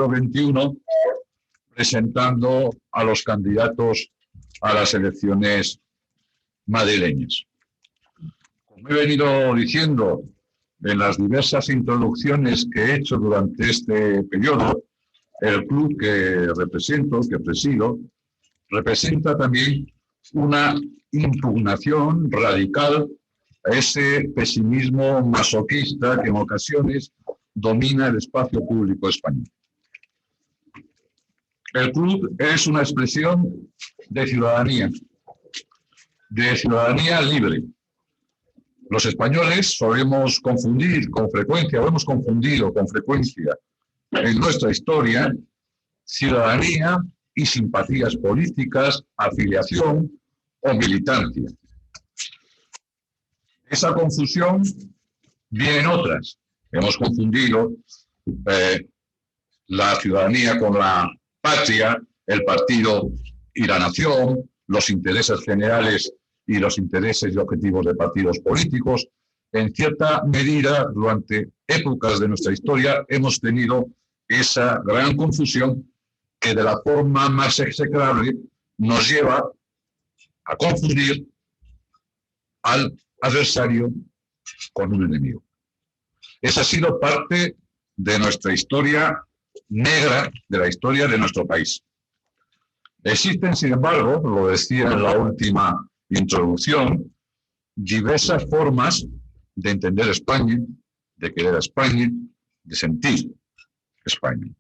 siglo XXI presentando a los candidatos a las elecciones madrileñas. Como he venido diciendo en las diversas introducciones que he hecho durante este periodo, el club que represento, que presido, representa también una impugnación radical a ese pesimismo masoquista que en ocasiones domina el espacio público español. El club es una expresión de ciudadanía libre. Los españoles solemos confundir con frecuencia, o hemos confundido con frecuencia en nuestra historia, ciudadanía y simpatías políticas, afiliación o militancia. Esa confusión viene en otras. Hemos confundido la ciudadanía con la patria, el partido y la nación, los intereses generales y los intereses y objetivos de partidos políticos. En cierta medida, durante épocas de nuestra historia, hemos tenido esa gran confusión que de la forma más execrable nos lleva a confundir al adversario con un enemigo. Esa ha sido parte de nuestra historia negra, de la historia de nuestro país. Existen, sin embargo, lo decía en la última introducción, diversas formas de entender España, de querer a España, de sentir España.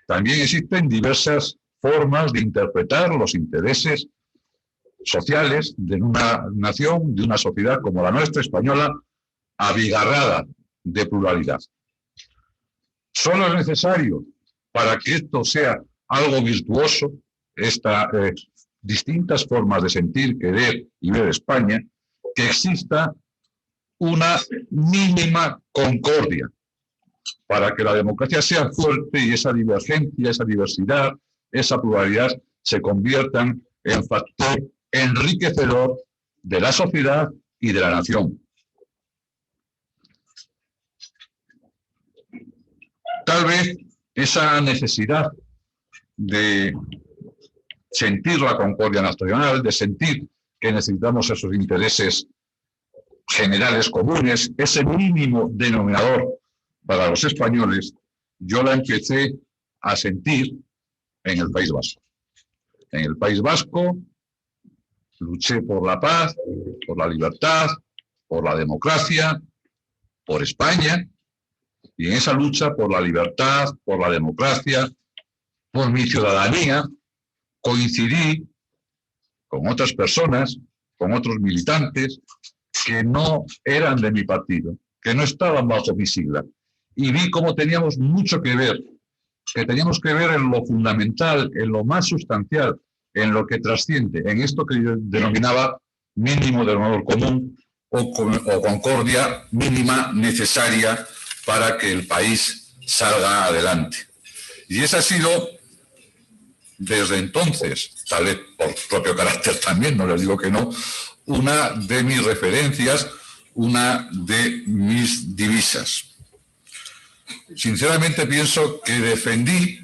También existen diversas formas de interpretar los intereses sociales de una nación, de una sociedad como la nuestra, española, abigarrada de pluralidad. Solo es necesario, para que esto sea algo virtuoso, estas distintas formas de sentir, querer y ver España, que exista una mínima concordia para que la democracia sea fuerte y esa divergencia, esa diversidad, esa pluralidad se conviertan en factor enriquecedor de la sociedad y de la nación. Tal vez esa necesidad de sentir la concordia nacional, de sentir que necesitamos esos intereses generales comunes, ese mínimo denominador para los españoles, yo la empecé a sentir en el País Vasco. En el País Vasco luché por la paz, por la libertad, por la democracia, por España, y en esa lucha por la libertad, por la democracia, por mi ciudadanía, coincidí con otras personas, con otros militantes que no eran de mi partido, que no estaban bajo mi sigla. Y vi cómo teníamos mucho que ver en lo fundamental, en lo más sustancial, en lo que trasciende, en esto que yo denominaba mínimo denominador común o concordia mínima necesaria para que el país salga adelante. Y esa ha sido, desde entonces, tal vez por propio carácter también, no les digo que no, una de mis referencias, una de mis divisas. Sinceramente pienso que defendí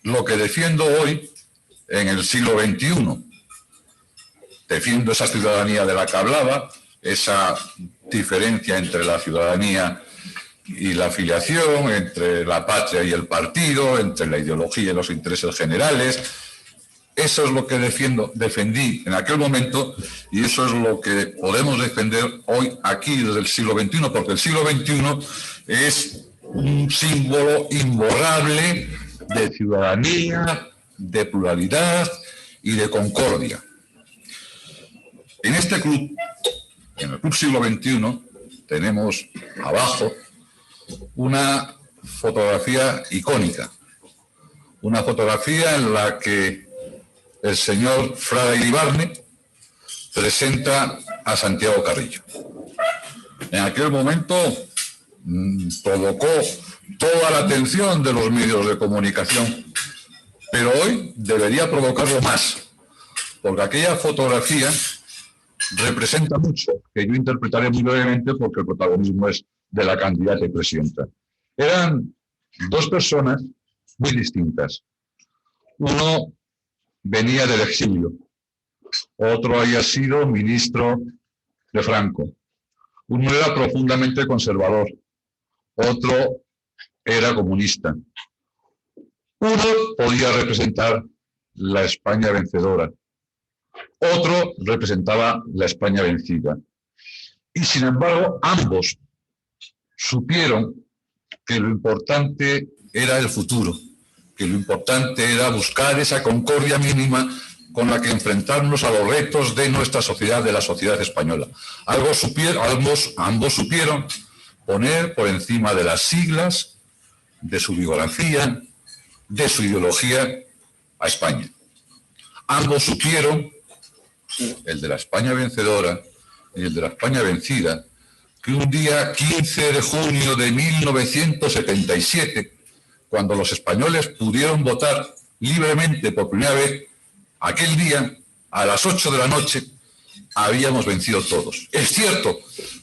lo que defiendo hoy en el siglo XXI. Defiendo esa ciudadanía de la que hablaba, esa diferencia entre la ciudadanía y la afiliación, entre la patria y el partido, entre la ideología y los intereses generales. Eso es lo que defendí en aquel momento y eso es lo que podemos defender hoy aquí desde el siglo XXI, porque el siglo XXI es un símbolo imborrable de ciudadanía, de pluralidad y de concordia. En este club, en el Club Siglo XXI, tenemos abajo una fotografía icónica, una fotografía en la que el señor Fraga Iribarne presenta a Santiago Carrillo. En aquel momento provocó toda la atención de los medios de comunicación, pero hoy debería provocarlo más, porque aquella fotografía representa mucho, que yo interpretaré muy brevemente porque el protagonismo es de la candidata y presidenta. Eran dos personas muy distintas. Uno venía del exilio, otro había sido ministro de Franco. Uno era profundamente conservador, otro era comunista. Uno podía representar la España vencedora, otro representaba la España vencida. Y sin embargo, ambos supieron que lo importante era el futuro, que lo importante era buscar esa concordia mínima con la que enfrentarnos a los retos de nuestra sociedad, de la sociedad española. Ambos supieron poner por encima de las siglas, de su biografía, de su ideología, a España. Ambos supieron, el de la España vencedora y el de la España vencida, que un día 15 de junio de 1977, cuando los españoles pudieron votar libremente por primera vez, aquel día, a las 8 de la noche, habíamos vencido todos. Es cierto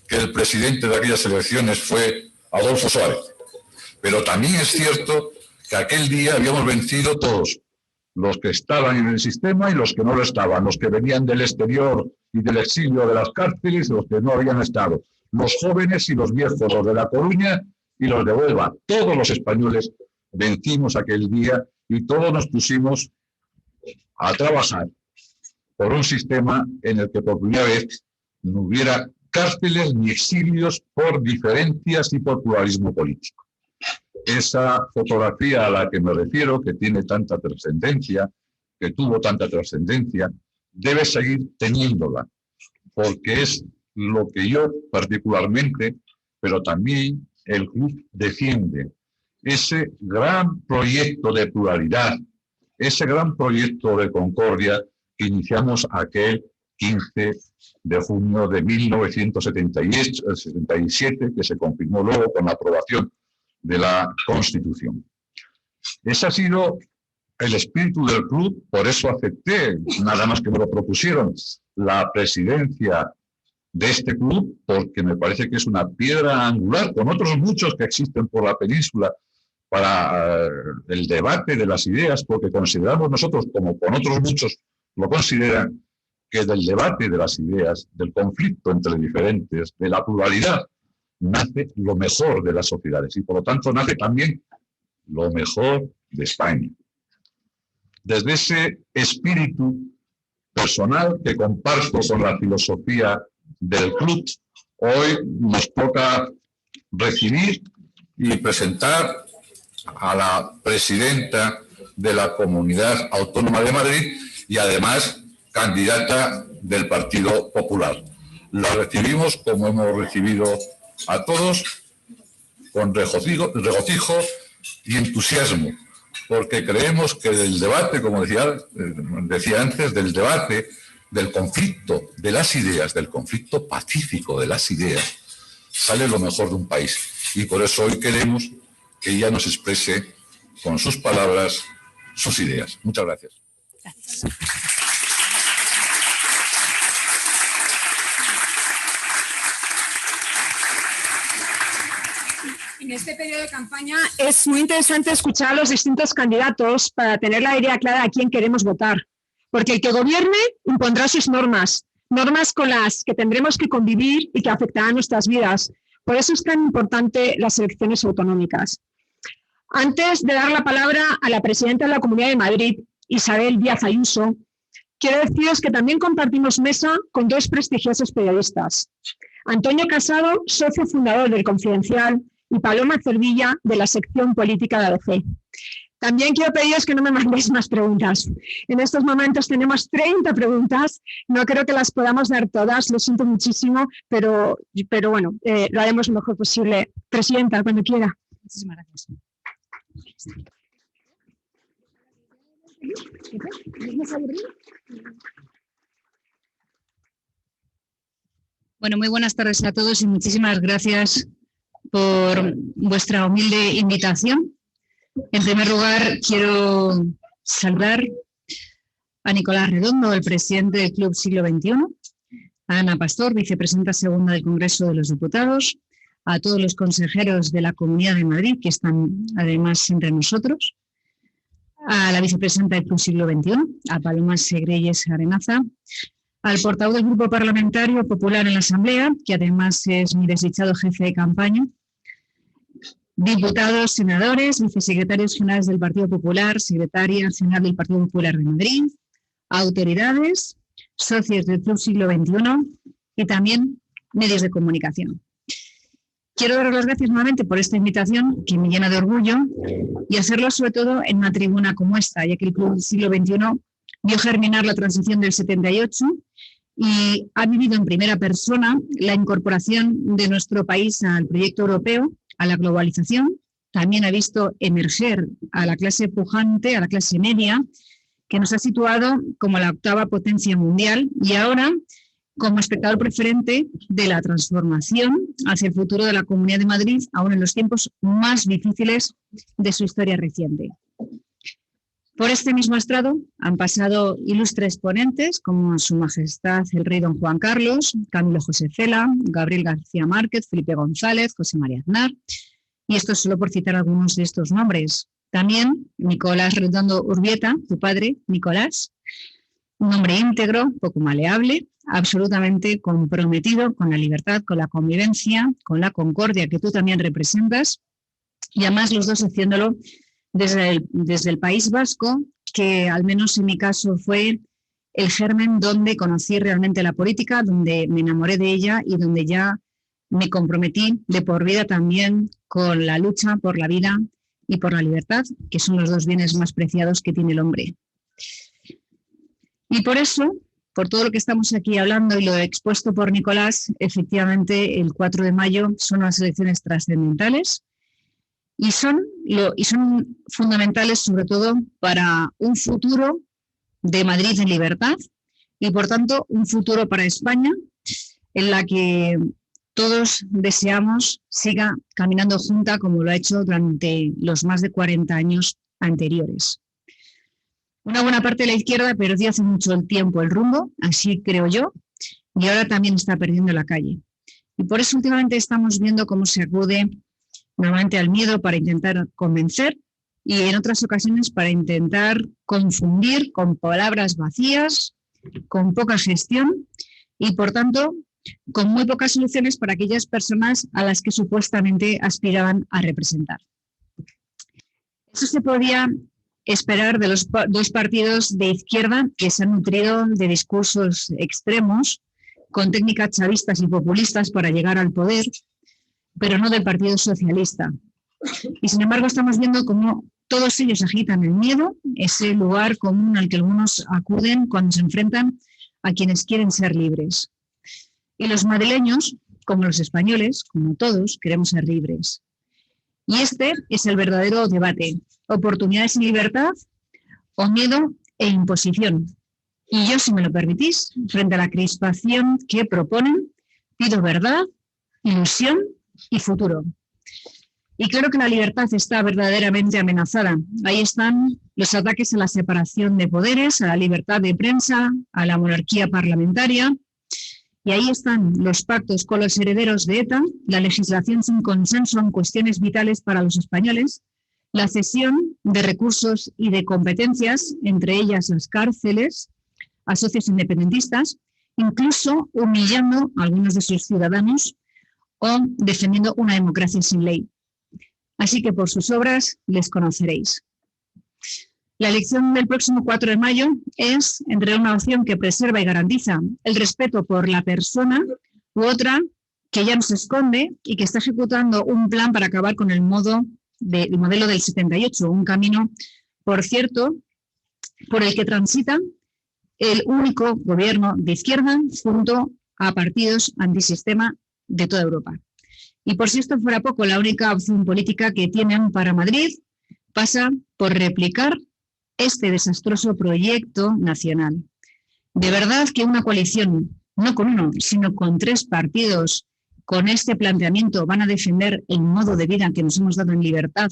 que el presidente de aquellas elecciones fue Adolfo Suárez, pero también es cierto que aquel día habíamos vencido todos, los que estaban en el sistema y los que no lo estaban, los que venían del exterior y del exilio de las cárceles y los que no habían estado, los jóvenes y los viejos, los de La Coruña y los de Huelva. Todos los españoles vencimos aquel día y todos nos pusimos a trabajar por un sistema en el que por primera vez no hubiera cárceles ni exilios por diferencias y por pluralismo político. Esa fotografía a la que me refiero, que tiene tanta trascendencia, que tuvo tanta trascendencia, debe seguir teniéndola, porque es lo que yo particularmente, pero también el club defiende, ese gran proyecto de pluralidad, ese gran proyecto de concordia que iniciamos aquel 15 de junio de 1977, que se confirmó luego con la aprobación de la Constitución. Ese ha sido el espíritu del club, por eso acepté, nada más que me lo propusieron, la presidencia de este club, porque me parece que es una piedra angular, con otros muchos que existen por la península, para el debate de las ideas, porque consideramos nosotros, como con otros muchos lo consideran, que del debate de las ideas, del conflicto entre diferentes, de la pluralidad, nace lo mejor de las sociedades y por lo tanto nace también lo mejor de España. Desde ese espíritu personal que comparto con la filosofía del club, hoy nos toca recibir y presentar a la presidenta de la Comunidad Autónoma de Madrid y además candidata del Partido Popular. La recibimos como hemos recibido a todos, con regocijo y entusiasmo, porque creemos que del debate, como decía antes, del debate, del conflicto de las ideas, del conflicto pacífico de las ideas, sale lo mejor de un país. Y por eso hoy queremos que ella nos exprese con sus palabras sus ideas. Muchas gracias. Gracias. En este periodo de campaña es muy interesante escuchar a los distintos candidatos para tener la idea clara a quién queremos votar. Porque el que gobierne impondrá sus normas, normas con las que tendremos que convivir y que afectarán nuestras vidas. Por eso es tan importante las elecciones autonómicas. Antes de dar la palabra a la presidenta de la Comunidad de Madrid, Isabel Díaz Ayuso, quiero deciros que también compartimos mesa con dos prestigiosos periodistas. Antonio Casado, socio fundador del Confidencial, y Paloma Cervilla, de la sección política de ABC. También quiero pediros que no me mandéis más preguntas. En estos momentos tenemos 30 preguntas, no creo que las podamos dar todas, lo siento muchísimo, pero bueno, lo haremos lo mejor posible. Presidenta, cuando quiera. Muchísimas gracias. Bueno, muy buenas tardes a todos y muchísimas gracias por vuestra humilde invitación. En primer lugar, quiero saludar a Nicolás Redondo, el presidente del Club Siglo XXI, a Ana Pastor, vicepresidenta segunda del Congreso de los Diputados, a todos los consejeros de la Comunidad de Madrid, que están además entre nosotros, a la vicepresidenta del Club Siglo XXI, a Paloma Segreyes Arenaza, al portavoz del Grupo Parlamentario Popular en la Asamblea, que además es mi desdichado jefe de campaña, diputados, senadores, vicesecretarios generales del Partido Popular, secretaria general del Partido Popular de Madrid, autoridades, socios del Club Siglo XXI y también medios de comunicación. Quiero daros las gracias nuevamente por esta invitación, que me llena de orgullo, y hacerlo sobre todo en una tribuna como esta, ya que el Club Siglo XXI vio germinar la transición del 78 y ha vivido en primera persona la incorporación de nuestro país al proyecto europeo, a la globalización. También ha visto emerger a la clase pujante, a la clase media, que nos ha situado como la octava potencia mundial y ahora como espectador preferente de la transformación hacia el futuro de la Comunidad de Madrid, aún en los tiempos más difíciles de su historia reciente. Por este mismo estrado han pasado ilustres ponentes como Su Majestad el Rey Don Juan Carlos, Camilo José Cela, Gabriel García Márquez, Felipe González, José María Aznar, y esto solo por citar algunos de estos nombres. También Nicolás Redondo Urbieta, tu padre, Nicolás, un hombre íntegro, poco maleable, absolutamente comprometido con la libertad, con la convivencia, con la concordia que tú también representas, y además los dos haciéndolo desde el País Vasco, que al menos en mi caso fue el germen donde conocí realmente la política, donde me enamoré de ella y donde ya me comprometí de por vida también con la lucha por la vida y por la libertad, que son los dos bienes más preciados que tiene el hombre. Y por eso, por todo lo que estamos aquí hablando y lo expuesto por Nicolás, efectivamente el 4 de mayo son unas elecciones trascendentales y son fundamentales sobre todo para un futuro de Madrid en libertad y por tanto un futuro para España en la que todos deseamos siga caminando junta como lo ha hecho durante los más de 40 años anteriores. Una buena parte de la izquierda perdió hace mucho el tiempo el rumbo, así creo yo, y ahora también está perdiendo la calle. Y por eso últimamente estamos viendo cómo se acude nuevamente al miedo para intentar convencer y en otras ocasiones para intentar confundir con palabras vacías, con poca gestión y por tanto con muy pocas soluciones para aquellas personas a las que supuestamente aspiraban a representar. Eso se podía esperar de los dos partidos de izquierda que se han nutrido de discursos extremos con técnicas chavistas y populistas para llegar al poder, pero no del Partido Socialista. Y sin embargo estamos viendo cómo todos ellos agitan el miedo, ese lugar común al que algunos acuden cuando se enfrentan a quienes quieren ser libres. Y los madrileños, como los españoles, como todos, queremos ser libres. Y este es el verdadero debate: oportunidades y libertad o miedo e imposición. Y yo, si me lo permitís, frente a la crispación que proponen, pido verdad, ilusión y futuro. Y claro que la libertad está verdaderamente amenazada. Ahí están los ataques a la separación de poderes, a la libertad de prensa, a la monarquía parlamentaria. Y ahí están los pactos con los herederos de ETA, la legislación sin consenso en cuestiones vitales para los españoles, la cesión de recursos y de competencias, entre ellas las cárceles, a socios independentistas, incluso humillando a algunos de sus ciudadanos o defendiendo una democracia sin ley. Así que por sus obras les conoceréis. La elección del próximo 4 de mayo es entre una opción que preserva y garantiza el respeto por la persona u otra que ya nos esconde y que está ejecutando un plan para acabar con el modelo del 78, un camino, por cierto, por el que transita el único gobierno de izquierda junto a partidos antisistema de toda Europa. Y por si esto fuera poco, la única opción política que tienen para Madrid pasa por replicar este desastroso proyecto nacional. De verdad que una coalición, no con uno, sino con 3 partidos, con este planteamiento van a defender el modo de vida que nos hemos dado en libertad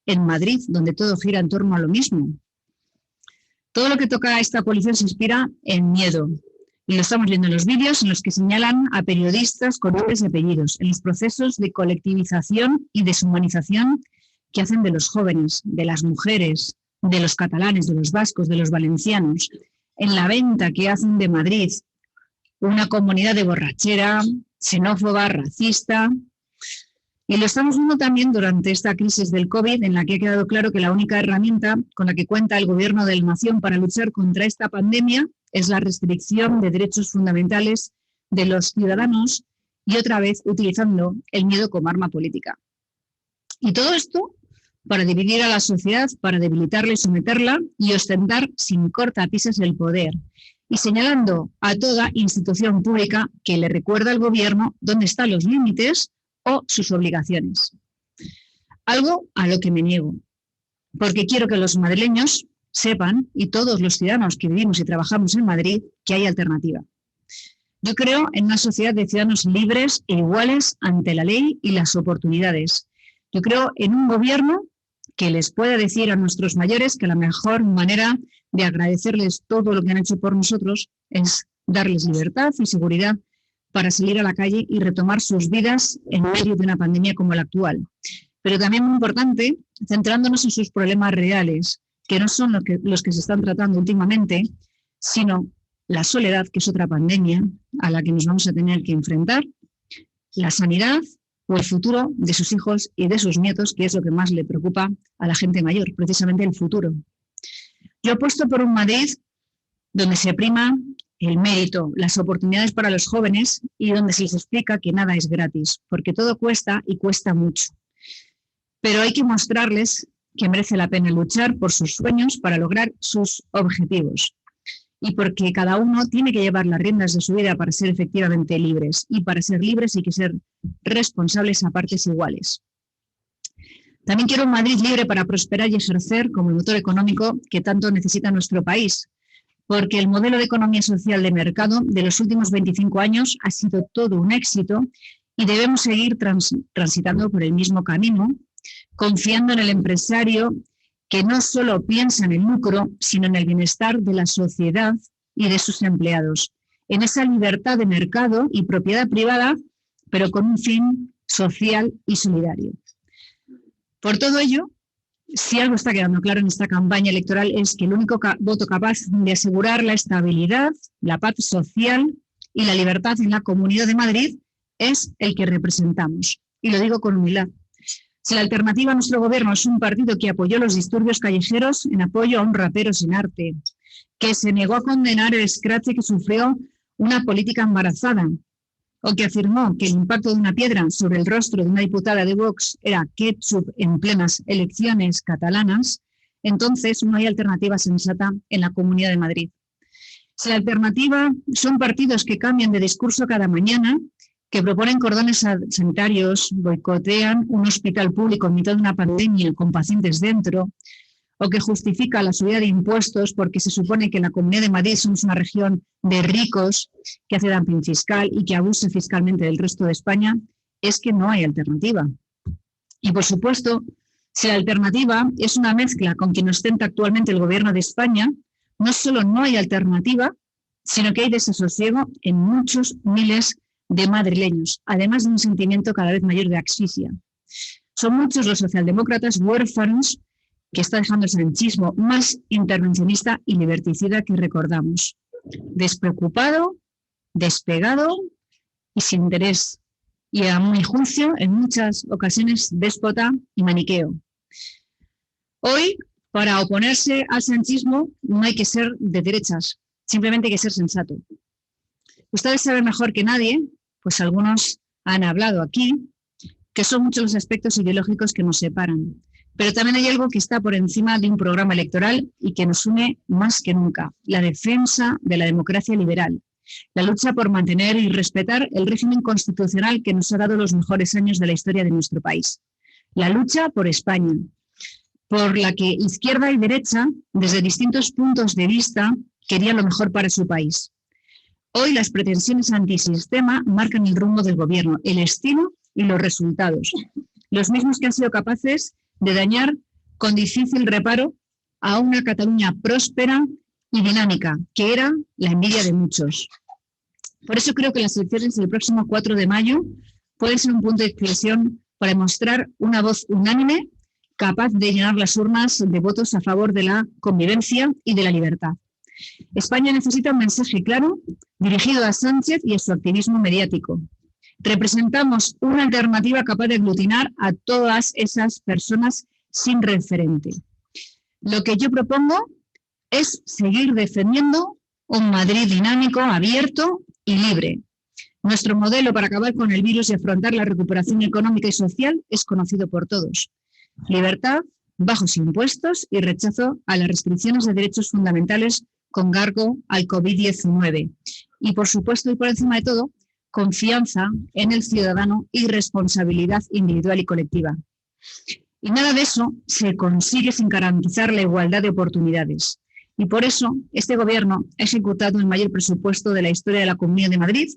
en Madrid, donde todo gira en torno a lo mismo. Todo lo que toca a esta coalición se inspira en miedo. Y lo estamos viendo en los vídeos en los que señalan a periodistas con nombres y apellidos, en los procesos de colectivización y deshumanización que hacen de los jóvenes, de las mujeres, de los catalanes, de los vascos, de los valencianos, en la venta que hacen de Madrid, una comunidad de borrachera, xenófoba, racista. Y lo estamos viendo también durante esta crisis del COVID, en la que ha quedado claro que la única herramienta con la que cuenta el gobierno de la nación para luchar contra esta pandemia es la restricción de derechos fundamentales de los ciudadanos y otra vez utilizando el miedo como arma política. Y todo esto para dividir a la sociedad, para debilitarla y someterla y ostentar sin cortapisas el poder, y señalando a toda institución pública que le recuerda al gobierno dónde están los límites o sus obligaciones. Algo a lo que me niego, porque quiero que los madrileños sepan, y todos los ciudadanos que vivimos y trabajamos en Madrid, que hay alternativa. Yo creo en una sociedad de ciudadanos libres e iguales ante la ley y las oportunidades. Yo creo en un gobierno que les pueda decir a nuestros mayores que la mejor manera de agradecerles todo lo que han hecho por nosotros es darles libertad y seguridad para salir a la calle y retomar sus vidas en medio de una pandemia como la actual. Pero también muy importante, centrándonos en sus problemas reales, que no son los que se están tratando últimamente, sino la soledad, que es otra pandemia a la que nos vamos a tener que enfrentar, la sanidad o el futuro de sus hijos y de sus nietos, que es lo que más le preocupa a la gente mayor, precisamente el futuro. Yo apuesto por un Madrid donde se prima el mérito, las oportunidades para los jóvenes y donde se les explica que nada es gratis, porque todo cuesta y cuesta mucho. Pero hay que mostrarles que merece la pena luchar por sus sueños para lograr sus objetivos. Y porque cada uno tiene que llevar las riendas de su vida para ser efectivamente libres. Y para ser libres hay que ser responsables a partes iguales. También quiero un Madrid libre para prosperar y ejercer como el motor económico que tanto necesita nuestro país. Porque el modelo de economía social de mercado de los últimos 25 años ha sido todo un éxito y debemos seguir transitando por el mismo camino, confiando en el empresario que no solo piensa en el lucro, sino en el bienestar de la sociedad y de sus empleados, en esa libertad de mercado y propiedad privada, pero con un fin social y solidario. Por todo ello, si algo está quedando claro en esta campaña electoral es que el único voto capaz de asegurar la estabilidad, la paz social y la libertad en la Comunidad de Madrid es el que representamos. Y lo digo con humildad. Si la alternativa a nuestro gobierno es un partido que apoyó los disturbios callejeros en apoyo a un rapero sin arte, que se negó a condenar el escrache que sufrió una política embarazada, o que afirmó que el impacto de una piedra sobre el rostro de una diputada de Vox era ketchup en plenas elecciones catalanas, entonces no hay alternativa sensata en la Comunidad de Madrid. Si la alternativa son partidos que cambian de discurso cada mañana, que proponen cordones sanitarios, boicotean un hospital público en mitad de una pandemia con pacientes dentro, o que justifica la subida de impuestos porque se supone que la Comunidad de Madrid somos una región de ricos que hace dumping fiscal y que abusa fiscalmente del resto de España, es que no hay alternativa. Y por supuesto, si la alternativa es una mezcla con quien ostenta actualmente el gobierno de España, no solo no hay alternativa, sino que hay desasosiego en muchos miles de madrileños, además de un sentimiento cada vez mayor de asfixia. Son muchos los socialdemócratas huérfanos que está dejando el sanchismo más intervencionista y liberticida que recordamos. Despreocupado, despegado y sin interés. Y a mi juicio, en muchas ocasiones, déspota y maniqueo. Hoy, para oponerse al sanchismo, no hay que ser de derechas, simplemente hay que ser sensato. Ustedes saben mejor que nadie, pues algunos han hablado aquí, que son muchos los aspectos ideológicos que nos separan. Pero también hay algo que está por encima de un programa electoral y que nos une más que nunca, la defensa de la democracia liberal, la lucha por mantener y respetar el régimen constitucional que nos ha dado los mejores años de la historia de nuestro país, la lucha por España, por la que izquierda y derecha, desde distintos puntos de vista, querían lo mejor para su país. Hoy las pretensiones antisistema marcan el rumbo del gobierno, el estilo y los resultados, los mismos que han sido capaces de dañar con difícil reparo a una Cataluña próspera y dinámica, que era la envidia de muchos. Por eso creo que las elecciones del próximo 4 de mayo pueden ser un punto de inflexión para demostrar una voz unánime capaz de llenar las urnas de votos a favor de la convivencia y de la libertad. España necesita un mensaje claro dirigido a Sánchez y a su activismo mediático. Representamos una alternativa capaz de aglutinar a todas esas personas sin referente. Lo que yo propongo es seguir defendiendo un Madrid dinámico, abierto y libre. Nuestro modelo para acabar con el virus y afrontar la recuperación económica y social es conocido por todos. Libertad, bajos impuestos y rechazo a las restricciones de derechos fundamentales con cargo al COVID-19. Y por supuesto, y por encima de todo, confianza en el ciudadano y responsabilidad individual y colectiva. Y nada de eso se consigue sin garantizar la igualdad de oportunidades. Y por eso este Gobierno ha ejecutado el mayor presupuesto de la historia de la Comunidad de Madrid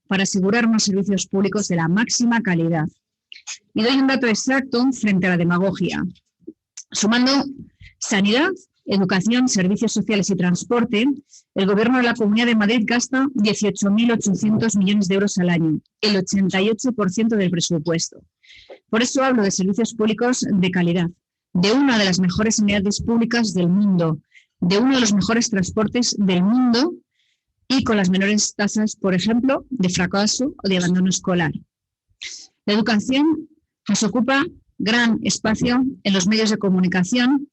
para asegurar unos servicios públicos de la máxima calidad. Y doy un dato exacto frente a la demagogia. Sumando sanidad, educación, servicios sociales y transporte, el Gobierno de la Comunidad de Madrid gasta 18.800 millones de euros al año, el 88% del presupuesto. Por eso hablo de servicios públicos de calidad, de una de las mejores sanidades públicas del mundo, de uno de los mejores transportes del mundo y con las menores tasas, por ejemplo, de fracaso o de abandono escolar. La educación nos ocupa gran espacio en los medios de comunicación,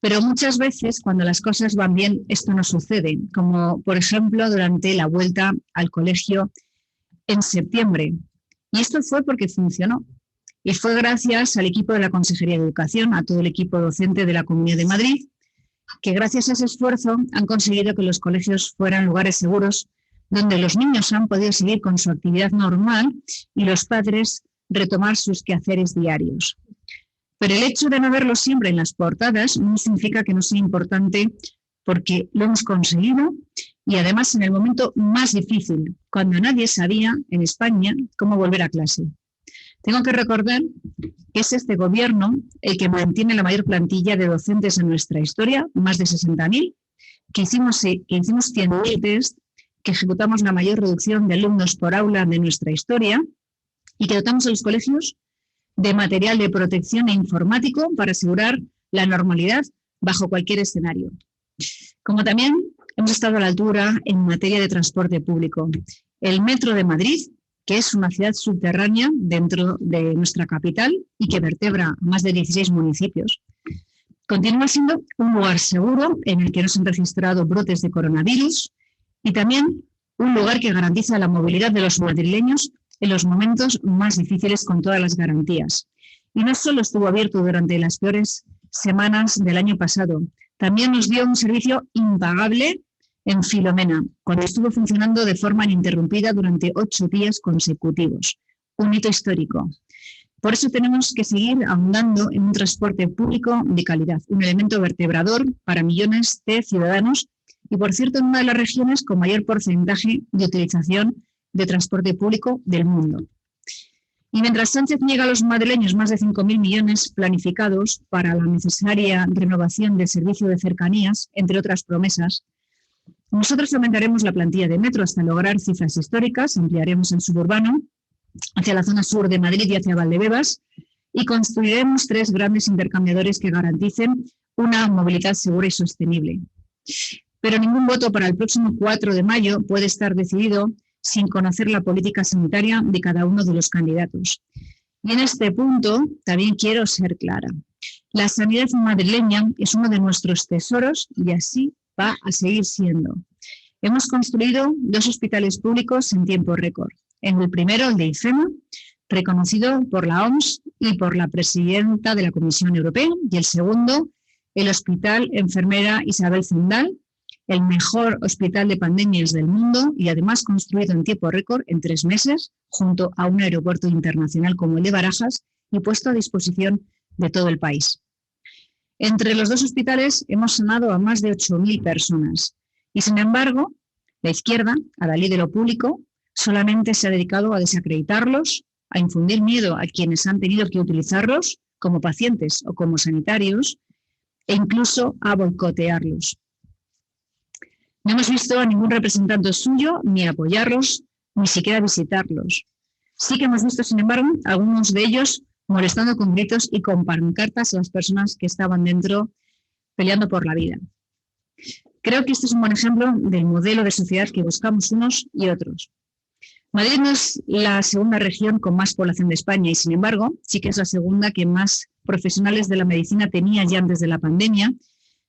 pero muchas veces cuando las cosas van bien esto no sucede, como por ejemplo durante la vuelta al colegio en septiembre. Y esto fue porque funcionó. Y fue gracias al equipo de la Consejería de Educación, a todo el equipo docente de la Comunidad de Madrid, que gracias a ese esfuerzo han conseguido que los colegios fueran lugares seguros donde los niños han podido seguir con su actividad normal y los padres retomar sus quehaceres diarios. Pero el hecho de no verlo siempre en las portadas no significa que no sea importante porque lo hemos conseguido y además en el momento más difícil, cuando nadie sabía en España cómo volver a clase. Tengo que recordar que es este Gobierno el que mantiene la mayor plantilla de docentes en nuestra historia, más de 60.000, que hicimos 100.000 test, que ejecutamos la mayor reducción de alumnos por aula de nuestra historia y que dotamos a los colegios de material de protección e informático para asegurar la normalidad bajo cualquier escenario. Como también hemos estado a la altura en materia de transporte público. El Metro de Madrid, que es una ciudad subterránea dentro de nuestra capital y que vertebra más de 16 municipios, continúa siendo un lugar seguro en el que no se han registrado brotes de coronavirus y también un lugar que garantiza la movilidad de los madrileños en los momentos más difíciles con todas las garantías. Y no solo estuvo abierto durante las peores semanas del año pasado, también nos dio un servicio impagable en Filomena, cuando estuvo funcionando de forma ininterrumpida durante 8 días consecutivos. Un hito histórico. Por eso tenemos que seguir ahondando en un transporte público de calidad, un elemento vertebrador para millones de ciudadanos y, por cierto, en una de las regiones con mayor porcentaje de utilización de transporte público del mundo. Y mientras Sánchez niega a los madrileños más de 5.000 millones planificados para la necesaria renovación del servicio de cercanías, entre otras promesas, nosotros aumentaremos la plantilla de metro hasta lograr cifras históricas, ampliaremos el suburbano hacia la zona sur de Madrid y hacia Valdebebas y construiremos 3 grandes intercambiadores que garanticen una movilidad segura y sostenible. Pero ningún voto para el próximo 4 de mayo puede estar decidido sin conocer la política sanitaria de cada uno de los candidatos. Y en este punto también quiero ser clara. La sanidad madrileña es uno de nuestros tesoros y así va a seguir siendo. Hemos construido 2 hospitales públicos en tiempo récord. En el primero, el de IFEMA, reconocido por la OMS y por la presidenta de la Comisión Europea, y el segundo, el Hospital Enfermera Isabel Zendal, el mejor hospital de pandemias del mundo y además construido en tiempo récord en 3 meses, junto a un aeropuerto internacional como el de Barajas y puesto a disposición de todo el país. Entre los 2 hospitales hemos sanado a más de 8.000 personas y, sin embargo, la izquierda, adalid de lo público, solamente se ha dedicado a desacreditarlos, a infundir miedo a quienes han tenido que utilizarlos como pacientes o como sanitarios e incluso a boicotearlos. No hemos visto a ningún representante suyo ni apoyarlos ni siquiera visitarlos. Sí que hemos visto, sin embargo, algunos de ellos molestando con gritos y con pancartas a las personas que estaban dentro peleando por la vida. Creo que este es un buen ejemplo del modelo de sociedad que buscamos unos y otros. Madrid no es la segunda región con más población de España y, sin embargo, sí que es la segunda que más profesionales de la medicina tenía ya antes de la pandemia,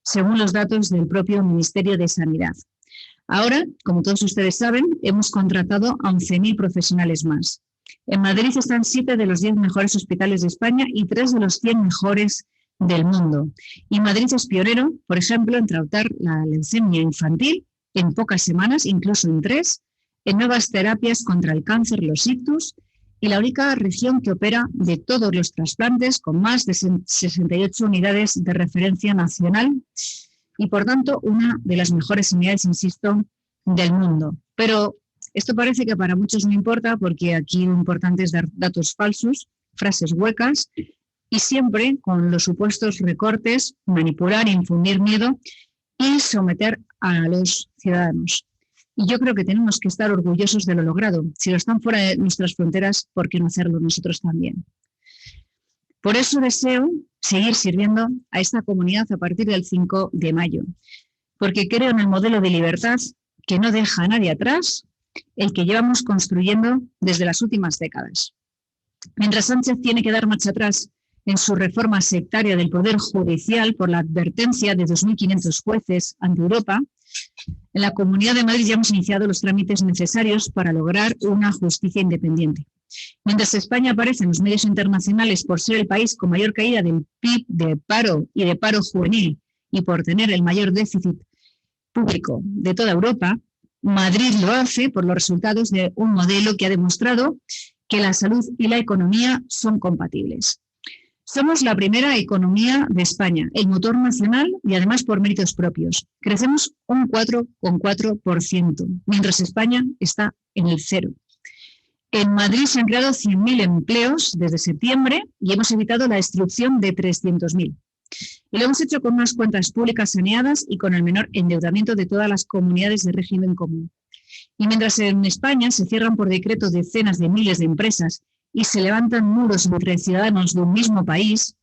según los datos del propio Ministerio de Sanidad. Ahora, como todos ustedes saben, hemos contratado a 11.000 profesionales más. En Madrid están 7 de los 10 mejores hospitales de España y 3 de los 100 mejores del mundo. Y Madrid es pionero, por ejemplo, en tratar la leucemia infantil en pocas semanas, incluso en 3, en nuevas terapias contra el cáncer, los ictus, y la única región que opera de todos los trasplantes con más de 68 unidades de referencia nacional y, por tanto, una de las mejores unidades, insisto, del mundo. Pero esto parece que para muchos no importa, porque aquí lo importante es dar datos falsos, frases huecas y siempre con los supuestos recortes, manipular, infundir miedo y someter a los ciudadanos. Y yo creo que tenemos que estar orgullosos de lo logrado. Si lo están fuera de nuestras fronteras, ¿por qué no hacerlo nosotros también? Por eso deseo seguir sirviendo a esta comunidad a partir del 5 de mayo, porque creo en el modelo de libertad que no deja a nadie atrás, el que llevamos construyendo desde las últimas décadas. Mientras Sánchez tiene que dar marcha atrás en su reforma sectaria del Poder Judicial por la advertencia de 2.500 jueces ante Europa, en la Comunidad de Madrid ya hemos iniciado los trámites necesarios para lograr una justicia independiente. Mientras España aparece en los medios internacionales por ser el país con mayor caída del PIB, de paro y de paro juvenil y por tener el mayor déficit público de toda Europa, Madrid lo hace por los resultados de un modelo que ha demostrado que la salud y la economía son compatibles. Somos la primera economía de España, el motor nacional y además por méritos propios. Crecemos un 4,4%, mientras España está en el 0. En Madrid se han creado 100.000 empleos desde septiembre y hemos evitado la destrucción de 300.000. Y lo hemos hecho con unas cuentas públicas saneadas y con el menor endeudamiento de todas las comunidades de régimen común. Y mientras en España se cierran por decreto decenas de miles de empresas y se levantan muros entre ciudadanos de un mismo país,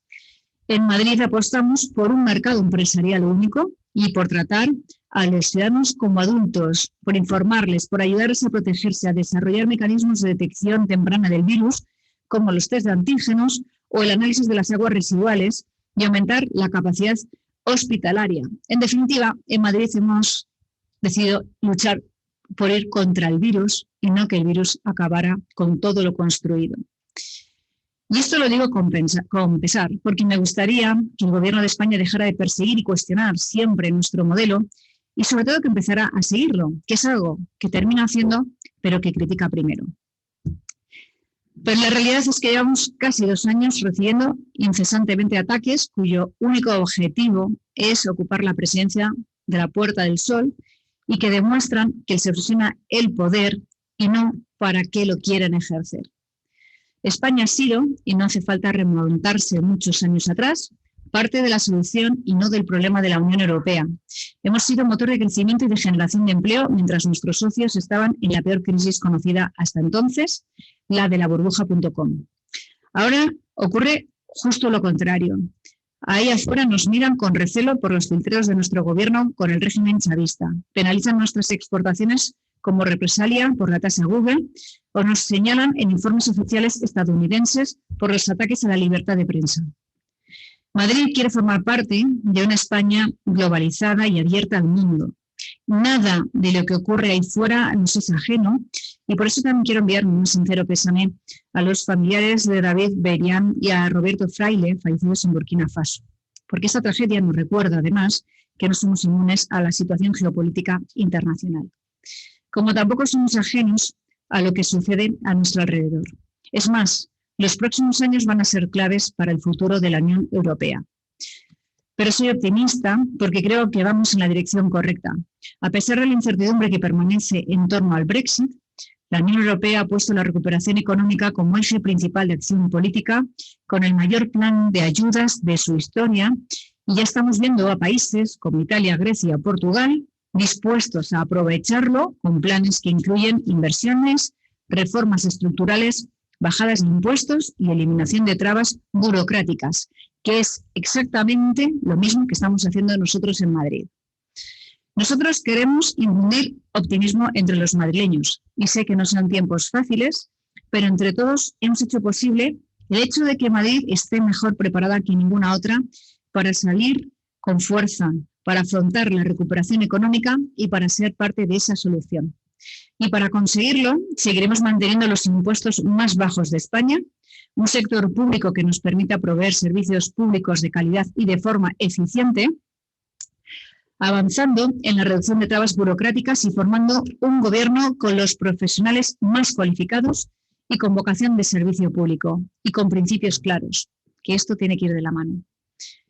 en Madrid apostamos por un mercado empresarial único y por tratar a los ciudadanos como adultos, por informarles, por ayudarles a protegerse, a desarrollar mecanismos de detección temprana del virus, como los test de antígenos o el análisis de las aguas residuales, y aumentar la capacidad hospitalaria. En definitiva, en Madrid hemos decidido luchar por ir contra el virus y no que el virus acabara con todo lo construido. Y esto lo digo con pesar, porque me gustaría que el Gobierno de España dejara de perseguir y cuestionar siempre nuestro modelo y sobre todo que empezara a seguirlo, que es algo que termina haciendo, pero que critica primero. Pero la realidad es que llevamos casi 2 años recibiendo incesantemente ataques cuyo único objetivo es ocupar la presidencia de la Puerta del Sol y que demuestran que se obsesiona el poder y no para qué lo quieren ejercer. España ha sido, y no hace falta remontarse muchos años atrás, parte de la solución y no del problema de la Unión Europea. Hemos sido motor de crecimiento y de generación de empleo mientras nuestros socios estaban en la peor crisis conocida hasta entonces, la de la burbuja.com. Ahora ocurre justo lo contrario. Ahí afuera nos miran con recelo por los filtreos de nuestro gobierno con el régimen chavista. Penalizan nuestras exportaciones como represalia por la tasa Google o nos señalan en informes oficiales estadounidenses por los ataques a la libertad de prensa. Madrid quiere formar parte de una España globalizada y abierta al mundo. Nada de lo que ocurre ahí fuera nos es ajeno y por eso también quiero enviar un sincero pésame a los familiares de David Berian y a Roberto Fraile, fallecidos en Burkina Faso, porque esta tragedia nos recuerda además que no somos inmunes a la situación geopolítica internacional, como tampoco somos ajenos a lo que sucede a nuestro alrededor. Es más, los próximos años van a ser claves para el futuro de la Unión Europea. Pero soy optimista porque creo que vamos en la dirección correcta. A pesar de la incertidumbre que permanece en torno al Brexit, la Unión Europea ha puesto la recuperación económica como eje principal de acción política, con el mayor plan de ayudas de su historia, y ya estamos viendo a países como Italia, Grecia, Portugal, dispuestos a aprovecharlo con planes que incluyen inversiones, reformas estructurales, bajadas de impuestos y eliminación de trabas burocráticas, que es exactamente lo mismo que estamos haciendo nosotros en Madrid. Nosotros queremos infundir optimismo entre los madrileños y sé que no son tiempos fáciles, pero entre todos hemos hecho posible el hecho de que Madrid esté mejor preparada que ninguna otra para salir con fuerza, para afrontar la recuperación económica y para ser parte de esa solución. Y para conseguirlo, seguiremos manteniendo los impuestos más bajos de España, un sector público que nos permita proveer servicios públicos de calidad y de forma eficiente, avanzando en la reducción de trabas burocráticas y formando un gobierno con los profesionales más cualificados y con vocación de servicio público y con principios claros, que esto tiene que ir de la mano.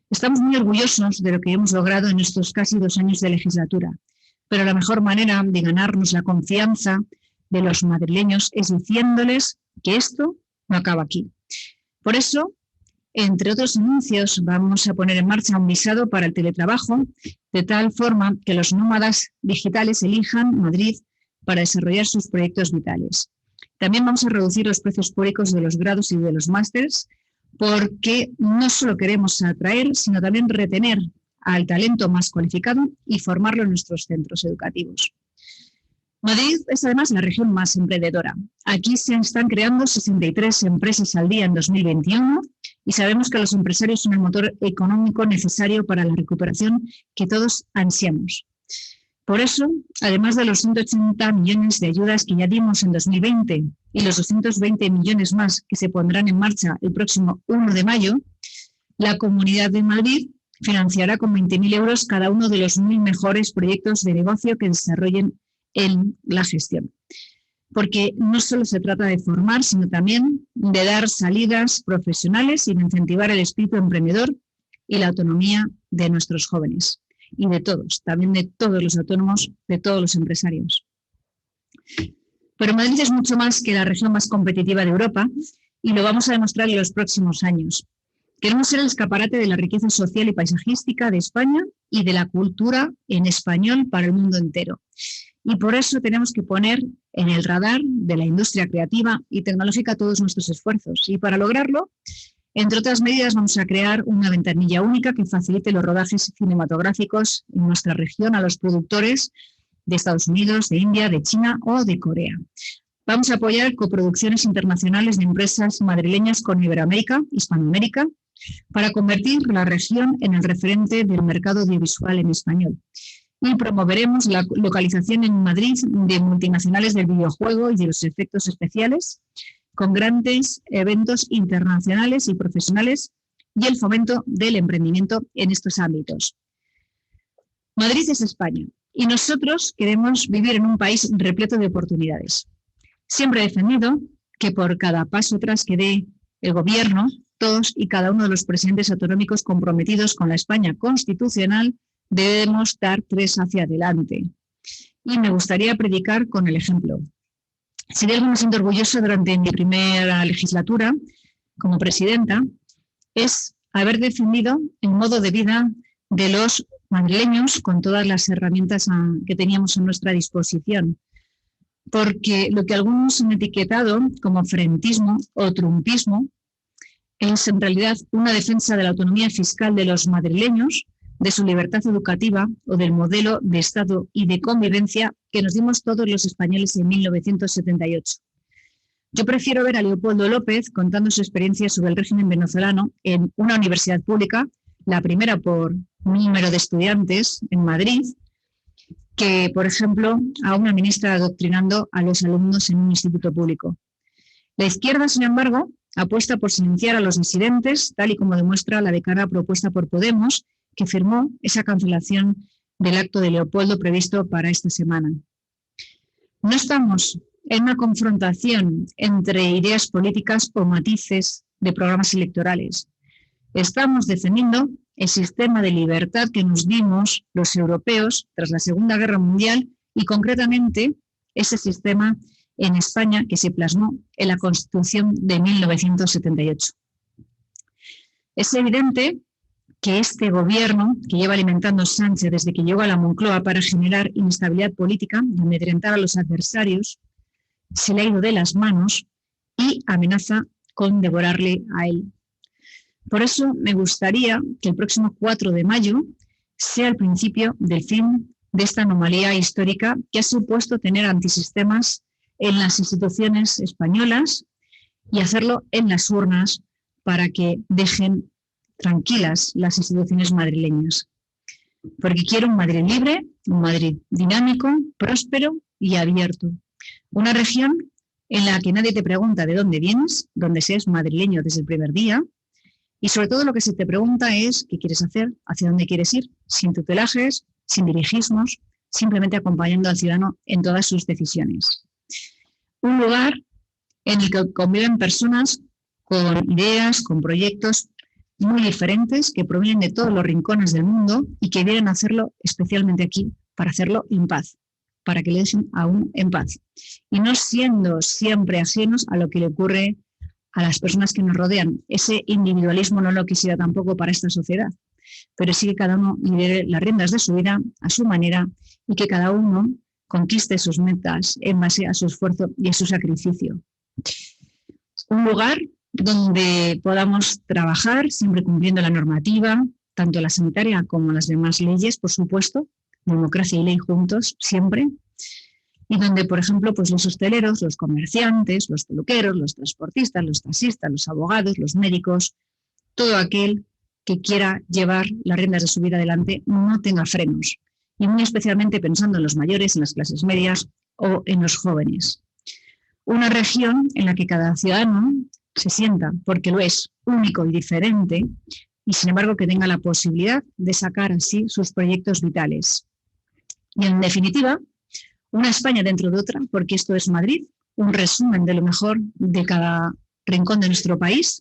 Estamos muy orgullosos de lo que hemos logrado en estos casi 2 años de legislatura, pero la mejor manera de ganarnos la confianza de los madrileños es diciéndoles que esto no acaba aquí. Por eso, entre otros anuncios, vamos a poner en marcha un visado para el teletrabajo, de tal forma que los nómadas digitales elijan Madrid para desarrollar sus proyectos vitales. También vamos a reducir los precios públicos de los grados y de los másters, porque no solo queremos atraer, sino también retener al talento más cualificado y formarlo en nuestros centros educativos. Madrid es además la región más emprendedora. Aquí se están creando 63 empresas al día en 2021 y sabemos que los empresarios son el motor económico necesario para la recuperación que todos ansiamos. Por eso, además de los 180 millones de ayudas que ya dimos en 2020 y los 220 millones más que se pondrán en marcha el próximo 1 de mayo, la Comunidad de Madrid financiará con 20.000 euros cada uno de los 1.000 mejores proyectos de negocio que desarrollen en la gestión. Porque no solo se trata de formar, sino también de dar salidas profesionales y de incentivar el espíritu emprendedor y la autonomía de nuestros jóvenes. Y de todos, también de todos los autónomos, de todos los empresarios. Pero Madrid es mucho más que la región más competitiva de Europa y lo vamos a demostrar en los próximos años. Queremos ser el escaparate de la riqueza social y paisajística de España y de la cultura en español para el mundo entero. Y por eso tenemos que poner en el radar de la industria creativa y tecnológica todos nuestros esfuerzos. Y para lograrlo, entre otras medidas, vamos a crear una ventanilla única que facilite los rodajes cinematográficos en nuestra región a los productores de Estados Unidos, de India, de China o de Corea. Vamos a apoyar coproducciones internacionales de empresas madrileñas con Iberoamérica, Hispanoamérica, para convertir la región en el referente del mercado audiovisual en español. Y promoveremos la localización en Madrid de multinacionales del videojuego y de los efectos especiales, con grandes eventos internacionales y profesionales y el fomento del emprendimiento en estos ámbitos. Madrid es España y nosotros queremos vivir en un país repleto de oportunidades. Siempre he defendido que por cada paso atrás que dé el Gobierno, todos y cada uno de los presidentes autonómicos comprometidos con la España constitucional debemos dar 3 hacia adelante. Y me gustaría predicar con el ejemplo. Si de algo me siento orgullosa durante mi primera legislatura como presidenta, es haber defendido el modo de vida de los madrileños con todas las herramientas que teníamos a nuestra disposición. Porque lo que algunos han etiquetado como frentismo o trumpismo es en realidad una defensa de la autonomía fiscal de los madrileños, de su libertad educativa o del modelo de Estado y de convivencia que nos dimos todos los españoles en 1978. Yo prefiero ver a Leopoldo López contando su experiencia sobre el régimen venezolano en una universidad pública, la primera por número de estudiantes en Madrid, que, por ejemplo, a una ministra adoctrinando a los alumnos en un instituto público. La izquierda, sin embargo, apuesta por silenciar a los disidentes, tal y como demuestra la decana propuesta por Podemos, que firmó esa cancelación del acto de Leopoldo previsto para esta semana. No estamos en una confrontación entre ideas políticas o matices de programas electorales. Estamos defendiendo el sistema de libertad que nos dimos los europeos tras la Segunda Guerra Mundial y concretamente ese sistema en España que se plasmó en la Constitución de 1978. Es evidente que este gobierno, que lleva alimentando Sánchez desde que llegó a la Moncloa para generar inestabilidad política y amedrentar a los adversarios, se le ha ido de las manos y amenaza con devorarle a él. Por eso me gustaría que el próximo 4 de mayo sea el principio del fin de esta anomalía histórica que ha supuesto tener antisistemas en las instituciones españolas y hacerlo en las urnas para que dejen tranquilas las instituciones madrileñas. Porque quiero un Madrid libre, un Madrid dinámico, próspero y abierto. Una región en la que nadie te pregunta de dónde vienes, donde seas madrileño desde el primer día, y sobre todo lo que se te pregunta es qué quieres hacer, hacia dónde quieres ir, sin tutelajes, sin dirigismos, simplemente acompañando al ciudadano en todas sus decisiones. Un lugar en el que conviven personas con ideas, con proyectos muy diferentes que provienen de todos los rincones del mundo y que vienen a hacerlo especialmente aquí, para hacerlo en paz, para que le dejen a uno en paz. Y no siendo siempre ajenos a lo que le ocurre a las personas que nos rodean. Ese individualismo no lo quisiera tampoco para esta sociedad, pero sí que cada uno lidere las riendas de su vida a su manera y que cada uno conquiste sus metas en base a su esfuerzo y a su sacrificio. Un lugar donde podamos trabajar siempre cumpliendo la normativa, tanto la sanitaria como las demás leyes, por supuesto, democracia y ley juntos, siempre, y donde, por ejemplo, pues los hosteleros, los comerciantes, los peluqueros, los transportistas, los taxistas, los abogados, los médicos, todo aquel que quiera llevar las riendas de su vida adelante no tenga frenos, y muy especialmente pensando en los mayores, en las clases medias o en los jóvenes. Una región en la que cada ciudadano se sienta, porque lo es, único y diferente, y sin embargo que tenga la posibilidad de sacar así sus proyectos vitales. Y en definitiva, una España dentro de otra, porque esto es Madrid, un resumen de lo mejor de cada rincón de nuestro país,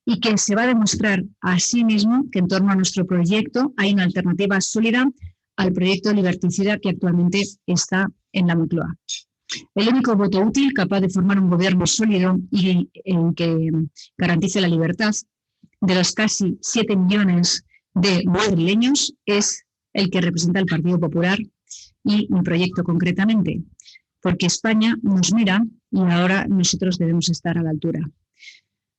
y que se va a demostrar a sí mismo que en torno a nuestro proyecto hay una alternativa sólida al proyecto liberticida que actualmente está en la Moncloa. El único voto útil capaz de formar un gobierno sólido y en que garantice la libertad de los casi 7 millones de madrileños es el que representa el Partido Popular y mi proyecto concretamente, porque España nos mira y ahora nosotros debemos estar a la altura.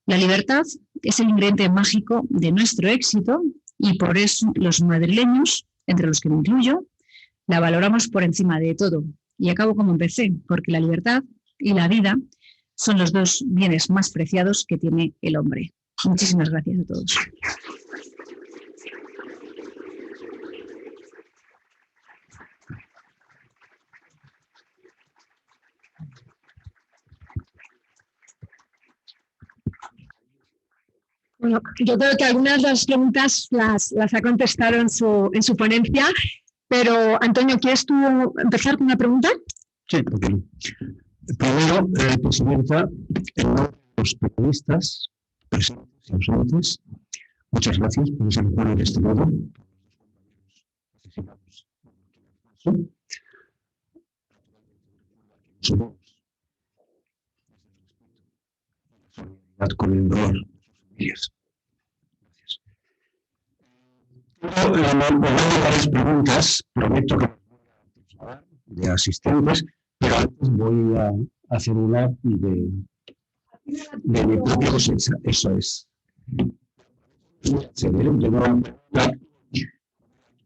La libertad es el ingrediente mágico de nuestro éxito y por eso los madrileños, entre los que me incluyo, la valoramos por encima de todo. Y acabo como empecé, porque la libertad y la vida son los dos bienes más preciados que tiene el hombre. Muchísimas gracias a todos. Bueno, yo creo que algunas de las preguntas las ha contestado en su ponencia, pero Antonio, ¿quieres tú empezar con una pregunta? Sí, porque primero, presidenta, en nombre de los periodistas presentes y ausentes, muchas gracias por ese recuerdo de este modo. Con el dolor de sus familias. Gracias. Varias preguntas, prometo que de asistentes, pero antes voy a hacer una de mi propia cosecha. Eso es.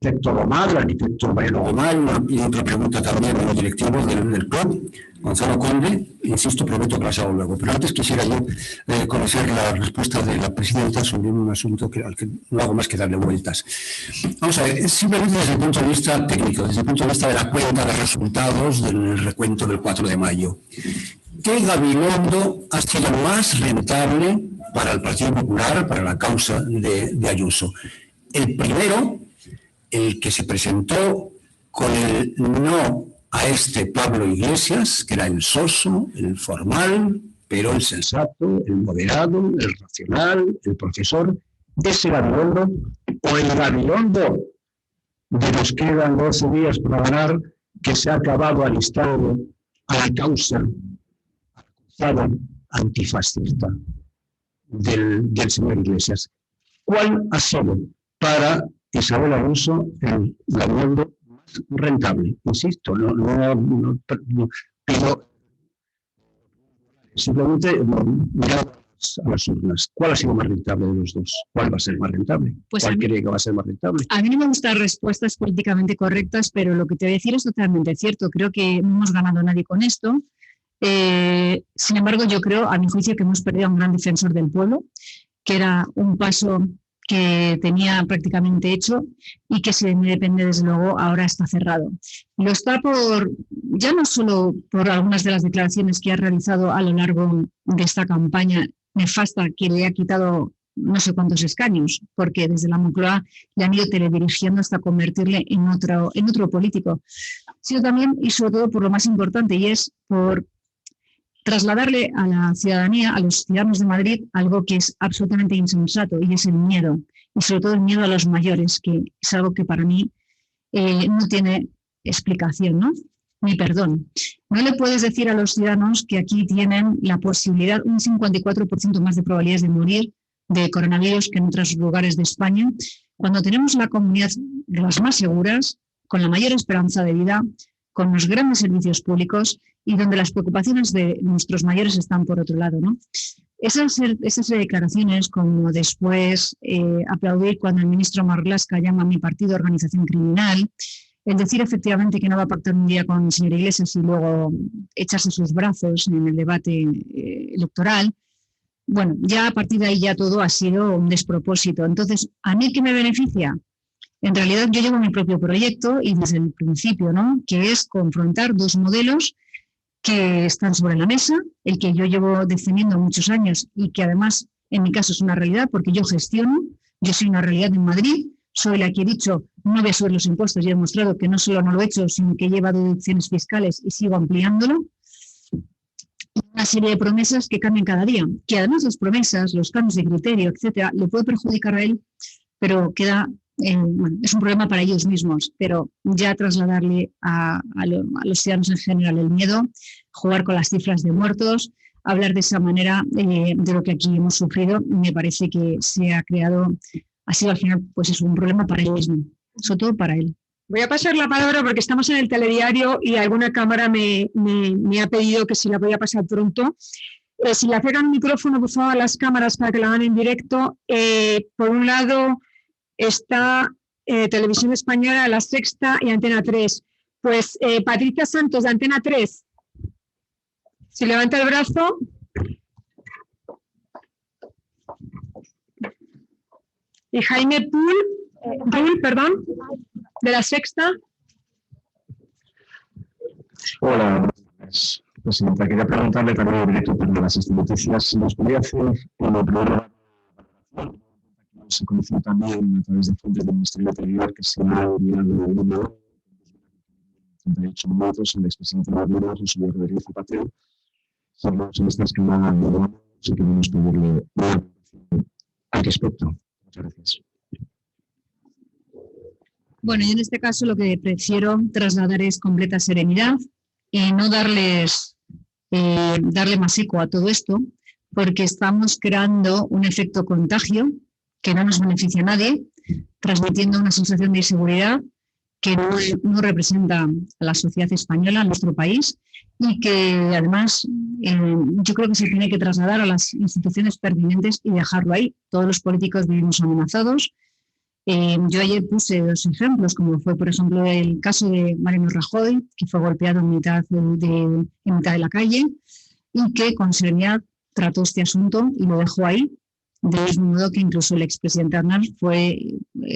Arquitecto Gomar, el arquitecto Mariano Gomar, y otra pregunta también de los directivos del club, Gonzalo Conde. Insisto, prometo que las hago luego. Pero antes quisiera yo conocer la respuesta de la presidenta sobre un asunto al que no hago más que darle vueltas. Vamos a ver, simplemente desde el punto de vista técnico, desde el punto de vista de la cuenta de resultados del recuento del 4 de mayo. ¿Qué Gabilondo ha sido más rentable para el Partido Popular, para la causa de Ayuso? El primero, el que se presentó con el no a este Pablo Iglesias, que era el soso, el formal, pero el sensato, el moderado, el racional, el profesor, de ese Gabilondo, o el Gabilondo de nos quedan 12 días para ganar, que se ha acabado alistando a la causa antifascista del señor Iglesias. ¿Cuál ha sido para Isabel Alonso el gallardo más rentable. Insisto, no pido simplemente mirar a las urnas. ¿Cuál ha sido más rentable de los dos? ¿Cuál va a ser más rentable? Pues ¿Cuál cree que va a ser más rentable? A mí no me gustan respuestas políticamente correctas, pero lo que te voy a decir es totalmente cierto. Creo que no hemos ganado nadie con esto. Sin embargo, yo creo, a mi juicio, que hemos perdido a un gran defensor del pueblo, que era un paso que tenía prácticamente hecho y que, si de mí depende, desde luego, ahora está cerrado. Lo está ya no solo por algunas de las declaraciones que ha realizado a lo largo de esta campaña nefasta, que le ha quitado no sé cuántos escaños, porque desde la Moncloa le han ido teledirigiendo hasta convertirle en otro político, sino también y sobre todo por lo más importante, y es por trasladarle a la ciudadanía, a los ciudadanos de Madrid, algo que es absolutamente insensato, y es el miedo, y sobre todo el miedo a los mayores, que es algo que para mí no tiene explicación, ¿no? Ni perdón. No le puedes decir a los ciudadanos que aquí tienen la posibilidad, un 54% más de probabilidades de morir de coronavirus que en otros lugares de España, cuando tenemos la comunidad de las más seguras, con la mayor esperanza de vida, con los grandes servicios públicos y donde las preocupaciones de nuestros mayores están por otro lado, ¿no? Esas declaraciones, como después aplaudir cuando el ministro Marlaska llama a mi partido organización criminal, el decir efectivamente que no va a pactar un día con el señor Iglesias y luego echarse sus brazos en el debate electoral, bueno, ya a partir de ahí ya todo ha sido un despropósito. Entonces, ¿a mí qué me beneficia? En realidad yo llevo mi propio proyecto y desde el principio, ¿no?, que es confrontar dos modelos que están sobre la mesa, el que yo llevo defendiendo muchos años y que además en mi caso es una realidad porque yo gestiono, yo soy una realidad en Madrid, soy la que he dicho no voy a subir los impuestos y he demostrado que no solo no lo he hecho, sino que he llevado deducciones fiscales y sigo ampliándolo. Una serie de promesas que cambian cada día, que además las promesas, los cambios de criterio, etcétera, le puede perjudicar a él, pero queda, bueno, es un problema para ellos mismos, pero ya trasladarle a los ciudadanos en general el miedo, jugar con las cifras de muertos, hablar de esa manera de lo que aquí hemos sufrido, me parece que se ha creado, ha sido al final, pues es un problema para él mismo, sobre todo para él. Voy a pasar la palabra porque estamos en el telediario y alguna cámara me ha pedido que si la voy a pasar pronto. Si le acercan el micrófono, por favor, a las cámaras para que la hagan en directo. Por un lado está Televisión Española, La Sexta y Antena 3. Pues Patricia Santos, de Antena 3. Si levanta el brazo. Y Jaime Pull, perdón, de La Sexta. Hola, presidenta. Quería preguntarle también en directo por las noticias si nos podría hacer una primera valoración. Se conoció también a través de fuentes del Ministerio de Interior que se ha enviado un número 38 minutos el expresidente de la Unión, José Luis Rodríguez Zapatero, sobre los solistas que van a hablar y queremos pedirle una al respecto. Muchas gracias. Bueno, yo en este caso lo que prefiero trasladar es completa serenidad y no darle más eco a todo esto, porque estamos creando un efecto contagio que no nos beneficia a nadie, transmitiendo una sensación de inseguridad que no representa a la sociedad española, a nuestro país, y que además yo creo que se tiene que trasladar a las instituciones pertinentes y dejarlo ahí. Todos los políticos vivimos amenazados. Yo ayer puse dos ejemplos, como fue, por ejemplo, el caso de Mariano Rajoy, que fue golpeado en mitad de la calle y que con serenidad trató este asunto y lo dejó ahí, del mismo modo que incluso el expresidente Aznar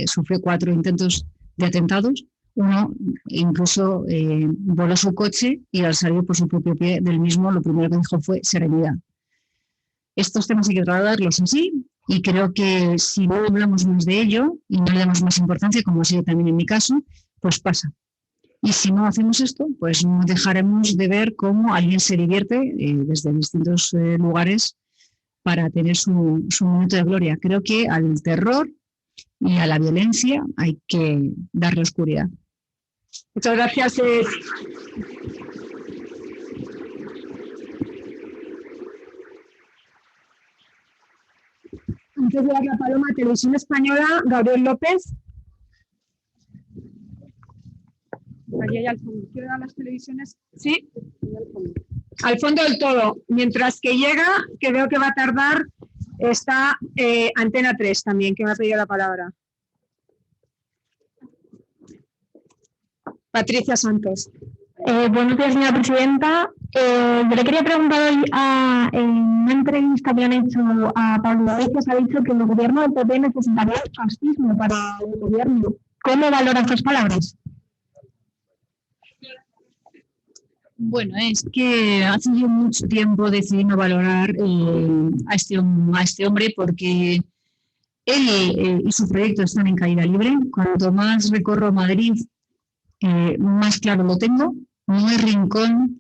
sufrió 4 intentos de atentados. Uno incluso voló su coche y al salir por su propio pie del mismo, lo primero que dijo fue serenidad. Estos temas hay que tratarlos así. Y creo que si no hablamos más de ello y no le damos más importancia, como ha sido también en mi caso, pues pasa. Y si no hacemos esto, pues no dejaremos de ver cómo alguien se divierte desde distintos lugares para tener su momento de gloria. Creo que al terror y a la violencia hay que darle oscuridad. Muchas gracias. antes de dar la paloma a Televisión Española, Gabriel López. Allí hay al fondo. ¿Quiero dar las televisiones? Sí. Al fondo del todo. Mientras que llega, que veo que va a tardar, está Antena 3 también, que me ha pedido la palabra. Patricia Santos. Buenos días, señora presidenta. Yo le quería preguntar hoy, en una entrevista que han hecho a Pablo Iglesias, ha dicho que el gobierno del PP necesitaría fascismo para el gobierno. ¿Cómo valora estas palabras? Bueno, es que hace yo mucho tiempo decidí no valorar a este hombre porque él y su proyecto están en caída libre. Cuanto más recorro Madrid, más claro lo tengo. No hay rincón,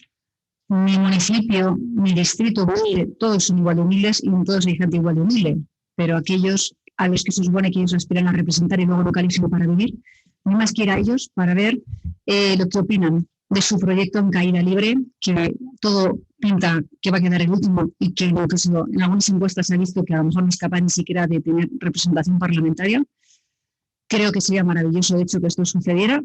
ni municipio, ni distrito humilde, todos son igual de humildes y todos hay gente igual de humilde. Pero aquellos a los que se supone que ellos aspiran a representar y luego localísimo para vivir, no más que ir a ellos para ver lo que opinan de su proyecto en caída libre, que todo pinta que va a quedar el último y que en algunas encuestas se ha visto que a lo mejor no es capaz ni siquiera de tener representación parlamentaria. Creo que sería maravilloso, de hecho, que esto sucediera.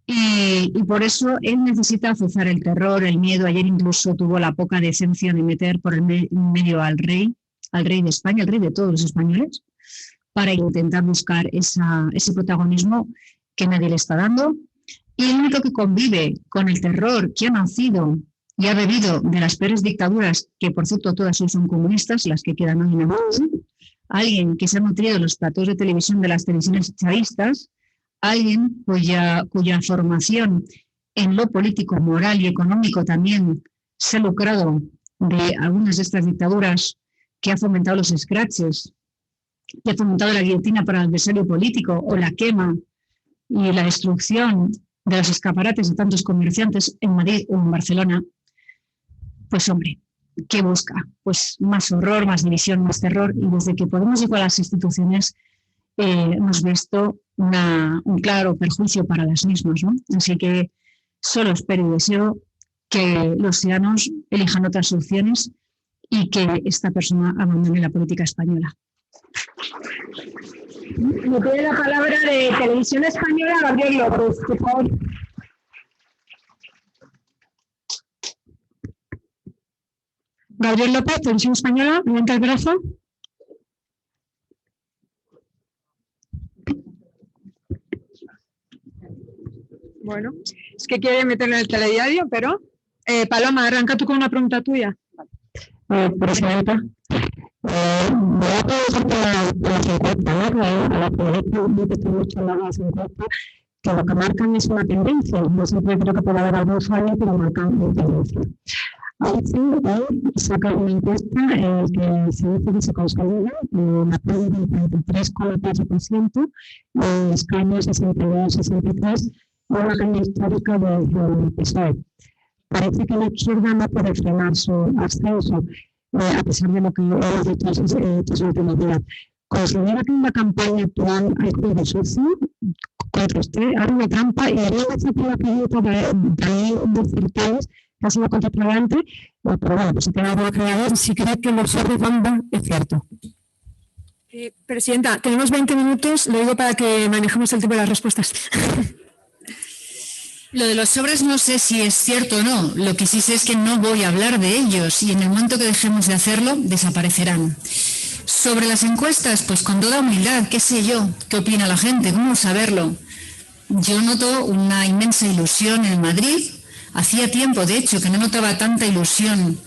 Y por eso él necesita azuzar el terror, el miedo. Ayer incluso tuvo la poca decencia de meter por el medio al rey de España, al rey de todos los españoles, para intentar buscar ese protagonismo que nadie le está dando. Y el único que convive con el terror que ha nacido y ha bebido de las peores dictaduras, que por cierto todas son comunistas, las que quedan hoy en el mundo, alguien que se ha nutrido de los platos de televisión de las televisiones chavistas, alguien cuya formación en lo político, moral y económico también se ha lucrado de algunas de estas dictaduras, que ha fomentado los scratches, que ha fomentado la guillotina para el adversario político o la quema y la destrucción de los escaparates de tantos comerciantes en Madrid o en Barcelona. Pues hombre, ¿qué busca? Pues más horror, más división, más terror, y desde que Podemos llegó a las instituciones hemos visto un claro perjuicio para las mismas, ¿no? Así que solo espero y deseo que los ciudadanos elijan otras opciones y que esta persona abandone la política española. Me pide la palabra de Televisión Española, Gabriel López, por favor. Gabriel López, Televisión Española, levanta el brazo. Bueno, es que quiere meterlo en el telediario, pero Paloma, arranca tú con una pregunta tuya. Presidenta, voy a preguntar por las encuestas, a la que he visto mucho en las encuestas, que lo que marcan es una tendencia. Yo siempre creo que puede haber algún fallo, pero marcan una tendencia. Ahí sí, saca una encuesta que se dice que se consolida la pérdida del 33,4%, escaños 62-63, una caída histórica del PSOE. Parece que la izquierda no puede frenar su ascenso, a pesar de lo que hemos dicho estos últimos días. ¿Considera que en la campaña actual hay juego sucio contra usted? Hay una trampa y haría una pregunta de Certales, que ha sido contraprogramante, pero bueno, pues si tiene algo creador, si cree que los sobre banda es cierto. Presidenta, tenemos 20 minutos, le digo para que manejemos el tiempo de las respuestas. Lo de los sobres no sé si es cierto o no. Lo que sí sé es que no voy a hablar de ellos y en el momento que dejemos de hacerlo, desaparecerán. Sobre las encuestas, pues con toda humildad, qué sé yo, qué opina la gente, cómo saberlo. Yo noto una inmensa ilusión en Madrid. Hacía tiempo, de hecho, que no notaba tanta ilusión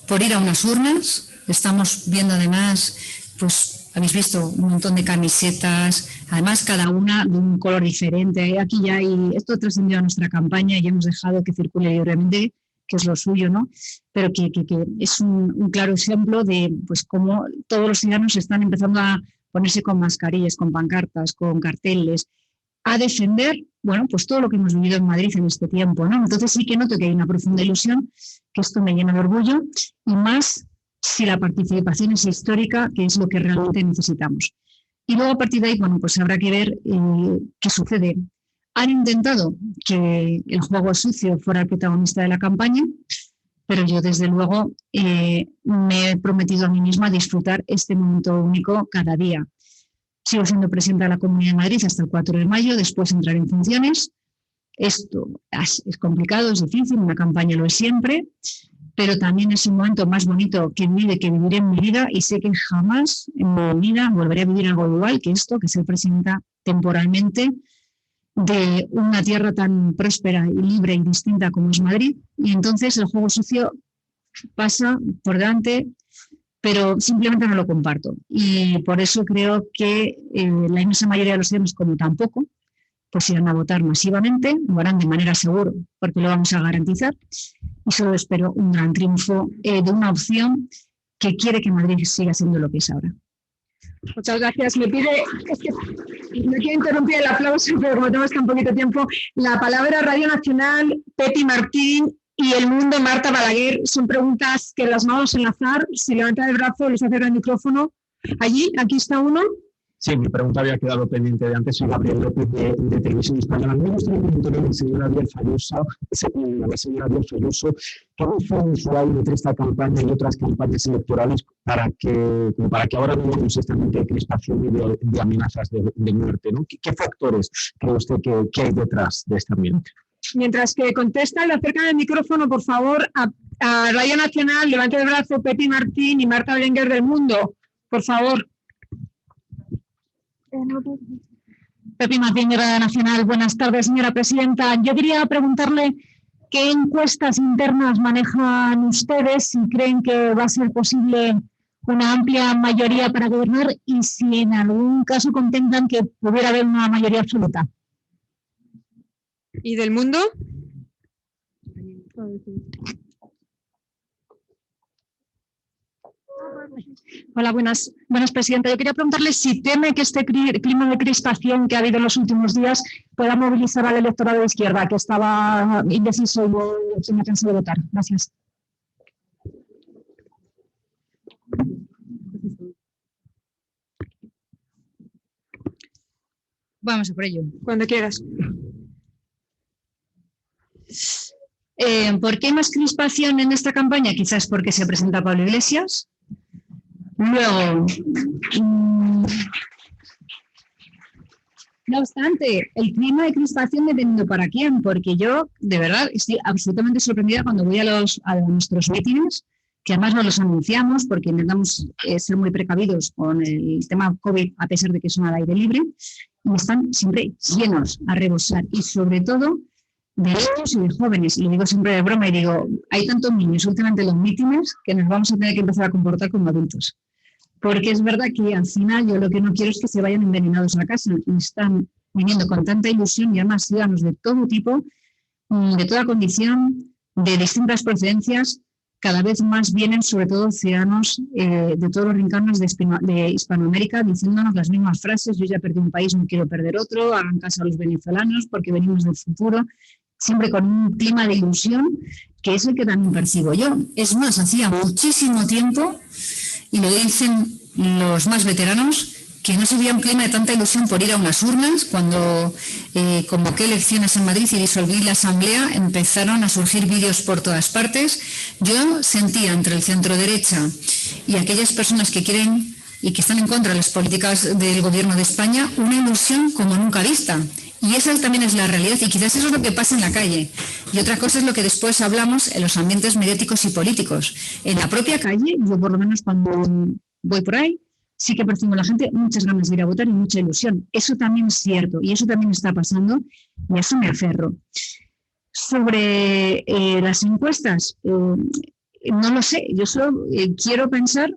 por ir a unas urnas. Estamos viendo además, pues habéis visto un montón de camisetas, además cada una de un color diferente. Aquí ya hay, esto trascendió a nuestra campaña y hemos dejado que circule libremente, que es lo suyo, ¿no? Pero que es un claro ejemplo de pues cómo todos los ciudadanos están empezando a ponerse con mascarillas, con pancartas, con carteles, a defender, bueno, pues todo lo que hemos vivido en Madrid en este tiempo, ¿no? Entonces sí que noto que hay una profunda ilusión, que esto me llena de orgullo, y más si la participación es histórica, que es lo que realmente necesitamos. Y luego a partir de ahí, bueno, pues habrá que ver qué sucede. Han intentado que el juego sucio fuera el protagonista de la campaña. pero yo desde luego me he prometido a mí misma disfrutar este momento único cada día. Sigo siendo presidenta de la Comunidad de Madrid hasta el 4 de mayo, después entraré en funciones. Esto es complicado, es difícil, una campaña lo es siempre, pero también es un momento más bonito que viviré en mi vida, y sé que jamás en mi vida volveré a vivir algo igual que esto, que ser presidenta temporalmente de una tierra tan próspera y libre y distinta como es Madrid. Y entonces el juego sucio pasa por delante, pero simplemente no lo comparto. Y por eso creo que la inmensa mayoría de los ciudadanos, como tampoco, pues irán a votar masivamente, lo harán de manera segura, porque lo vamos a garantizar. Y solo espero un gran triunfo de una opción que quiere que Madrid siga siendo lo que es ahora. Muchas gracias. Me pide, es que no quiero interrumpir el aplauso, pero como tenemos tan poquito tiempo, la palabra Radio Nacional, Pepi Martín, y El Mundo, Marta Balaguer. Son preguntas que las vamos a enlazar. Si levanta el brazo, les acerca el micrófono. Allí, aquí está uno. Sí, mi pregunta había quedado pendiente de antes. Soy Gabriel López de Televisión Española. Me gustaría preguntarle a la señora Díaz Ayuso, ¿cómo fue usual entre esta campaña y otras campañas electorales para que ahora no veamos esta crispación y de amenazas de muerte, ¿no? ¿Qué factores cree usted que hay detrás de este ambiente? Mientras que contesta, le acercan el micrófono, por favor, a Radio Nacional. Levante el brazo, Pepi Martín y Marta Balaguer del Mundo, por favor. Pepi Martín de Radio Nacional. Buenas tardes, señora presidenta. Yo quería preguntarle qué encuestas internas manejan ustedes, si creen que va a ser posible una amplia mayoría para gobernar y si en algún caso contemplan que pudiera haber una mayoría absoluta. ¿Y del Mundo? Hola, buenas, presidenta. Yo quería preguntarle si teme que este clima de crispación que ha habido en los últimos días pueda movilizar al electorado de izquierda, que estaba indeciso y se me ha cansado de votar. Gracias. Vamos a por ello. Cuando quieras. ¿Por qué hay más crispación en esta campaña? Quizás porque se presenta Pablo Iglesias. Luego, no obstante, el clima de crispación dependiendo para quién, porque yo, de verdad, estoy absolutamente sorprendida cuando voy a nuestros mítines, que además no los anunciamos porque intentamos ser muy precavidos con el tema COVID, a pesar de que son al aire libre, y están siempre llenos a rebosar, y sobre todo de niños y de jóvenes. Y lo digo siempre de broma y digo, hay tantos niños últimamente en los mítines que nos vamos a tener que empezar a comportar como adultos. Porque es verdad que al final yo lo que no quiero es que se vayan envenenados a casa, y están viniendo con tanta ilusión, y además ciudadanos de todo tipo, de toda condición, de distintas procedencias. Cada vez más vienen, sobre todo, ciudadanos de todos los rincones de Hispanoamérica, diciéndonos las mismas frases: yo ya perdí un país, no quiero perder otro, hagan caso a los venezolanos porque venimos del futuro, siempre con un clima de ilusión que es el que también percibo yo. Es más, hacía muchísimo tiempo, y lo dicen los más veteranos, que no se veía un clima de tanta ilusión por ir a unas urnas. Cuando convoqué elecciones en Madrid y disolví la Asamblea, empezaron a surgir vídeos por todas partes. Yo sentía entre el centro derecha y aquellas personas que quieren y que están en contra de las políticas del Gobierno de España una ilusión como nunca vista. Y esa también es la realidad, y quizás eso es lo que pasa en la calle. Y otra cosa es lo que después hablamos en los ambientes mediáticos y políticos. En la propia calle, yo por lo menos cuando voy por ahí, sí que percibo a la gente muchas ganas de ir a votar y mucha ilusión. Eso también es cierto, y eso también está pasando, y a eso me aferro. Sobre las encuestas, no lo sé. Yo solo quiero pensar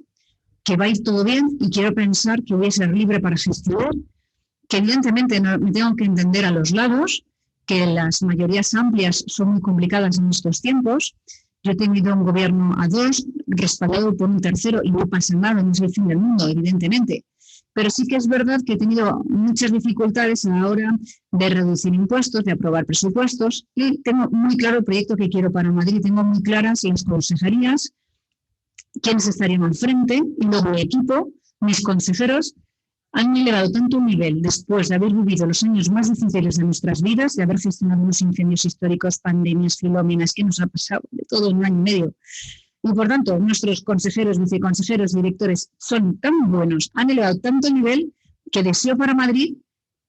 que va a ir todo bien, y quiero pensar que voy a ser libre para gestionar, que evidentemente no, me tengo que entender a los lados, que las mayorías amplias son muy complicadas en estos tiempos. Yo he tenido un gobierno a dos, respaldado por un tercero, y no pasa nada, no es el fin del mundo, evidentemente. Pero sí que es verdad que he tenido muchas dificultades a la hora de reducir impuestos, de aprobar presupuestos, y tengo muy claro el proyecto que quiero para Madrid. Tengo muy claras las consejerías, quiénes estarían al frente, y luego mi equipo, mis consejeros, han elevado tanto un nivel después de haber vivido los años más difíciles de nuestras vidas, de haber gestionado unos incendios históricos, pandemias, filómenas, que nos ha pasado de todo en un año y medio. Y por tanto, nuestros consejeros, viceconsejeros, directores son tan buenos, han elevado tanto el nivel que deseo para Madrid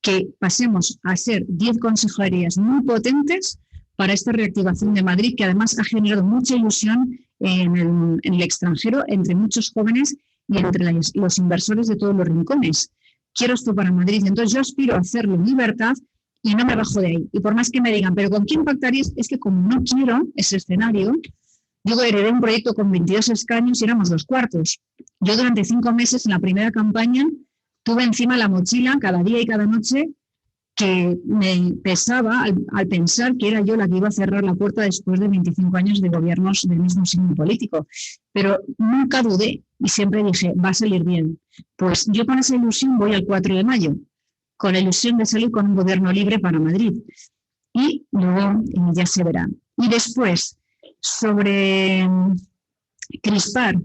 que pasemos a ser 10 consejerías muy potentes para esta reactivación de Madrid, que además ha generado mucha ilusión en el extranjero, entre muchos jóvenes y entre los inversores de todos los rincones. Quiero esto para Madrid, entonces yo aspiro a hacerlo en libertad y no me bajo de ahí. Y por más que me digan, ¿pero con quién pactarías? Es que como no quiero ese escenario, yo heredé un proyecto con 22 escaños y éramos 2/4. Yo durante 5 meses en la primera campaña tuve encima la mochila cada día y cada noche que me pesaba al pensar que era yo la que iba a cerrar la puerta después de 25 años de gobiernos del mismo signo político. Pero nunca dudé y siempre dije, va a salir bien. Pues yo con esa ilusión voy al 4 de mayo, con la ilusión de salir con un gobierno libre para Madrid. Y luego ya se verá. Y después, sobre crispar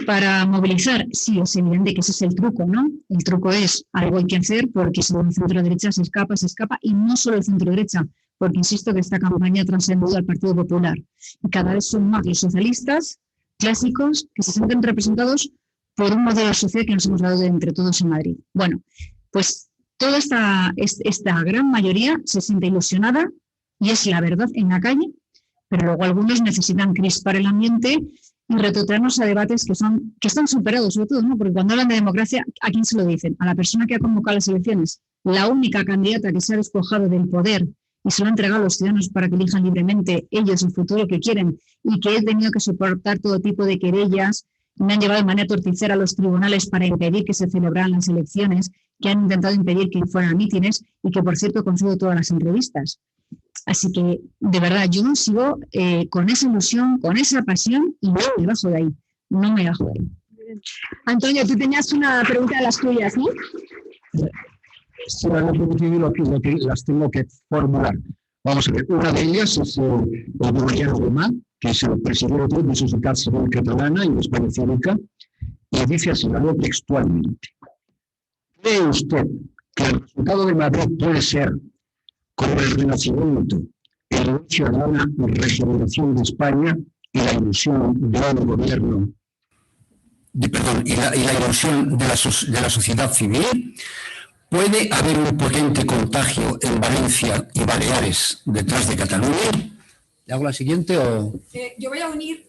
para movilizar, sí, es evidente que ese es el truco, ¿no? El truco es algo hay que hacer porque si el centro derecha se escapa, y no solo el centro derecha, porque insisto que esta campaña ha trascendido al Partido Popular. Y cada vez son más los socialistas clásicos que se sienten representados por un modelo social que nos hemos dado entre todos en Madrid. Bueno, pues toda esta gran mayoría se siente ilusionada y es la verdad en la calle, pero luego algunos necesitan crispar el ambiente y retrotraernos a debates que están superados, sobre todo, ¿no? Porque cuando hablan de democracia, ¿a quién se lo dicen? A la persona que ha convocado las elecciones, la única candidata que se ha despojado del poder y se lo ha entregado a los ciudadanos para que elijan libremente ellos el futuro que quieren y que he tenido que soportar todo tipo de querellas, me han llevado de manera torticera a los tribunales para impedir que se celebraran las elecciones, que han intentado impedir que fueran mítines y que, por cierto, concedo todas las entrevistas. Así que, de verdad, yo sigo con esa ilusión, con esa pasión y no me bajo de ahí, no me bajo de ahí. Antonio, tú tenías una pregunta de las tuyas, ¿no? Sí, las tengo que formular. Vamos a ver, una de ellas es el Borjano Gomà, que es el presidente de Societat Civil Catalana y de España Cívica, y dice así, textualmente: ¿cree usted que el resultado de Madrid puede ser, como el Renacimiento, el inicio de una regeneración de España y la ilusión de un gobierno, y la ilusión de la sociedad civil? ¿Puede haber un potente contagio en Valencia y Baleares detrás de Cataluña? ¿Le hago la siguiente o...? Yo voy a unir,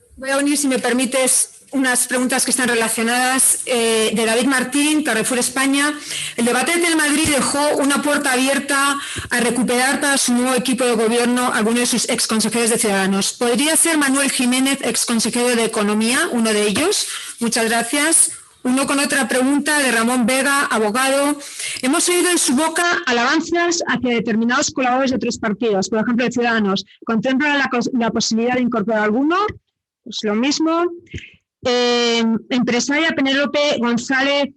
si me permites, unas preguntas que están relacionadas de David Martín, Carrefour España. El debate de Telemadrid dejó una puerta abierta a recuperar para su nuevo equipo de gobierno algunos de sus exconsejeros de Ciudadanos. ¿Podría ser Manuel Jiménez, exconsejero de Economía, uno de ellos? Muchas gracias. Uno con otra pregunta de Ramón Vega, abogado. Hemos oído en su boca alabanzas hacia determinados colaboradores de otros partidos, por ejemplo, de Ciudadanos. ¿Contempla la posibilidad de incorporar alguno? Pues lo mismo. Empresaria Penélope González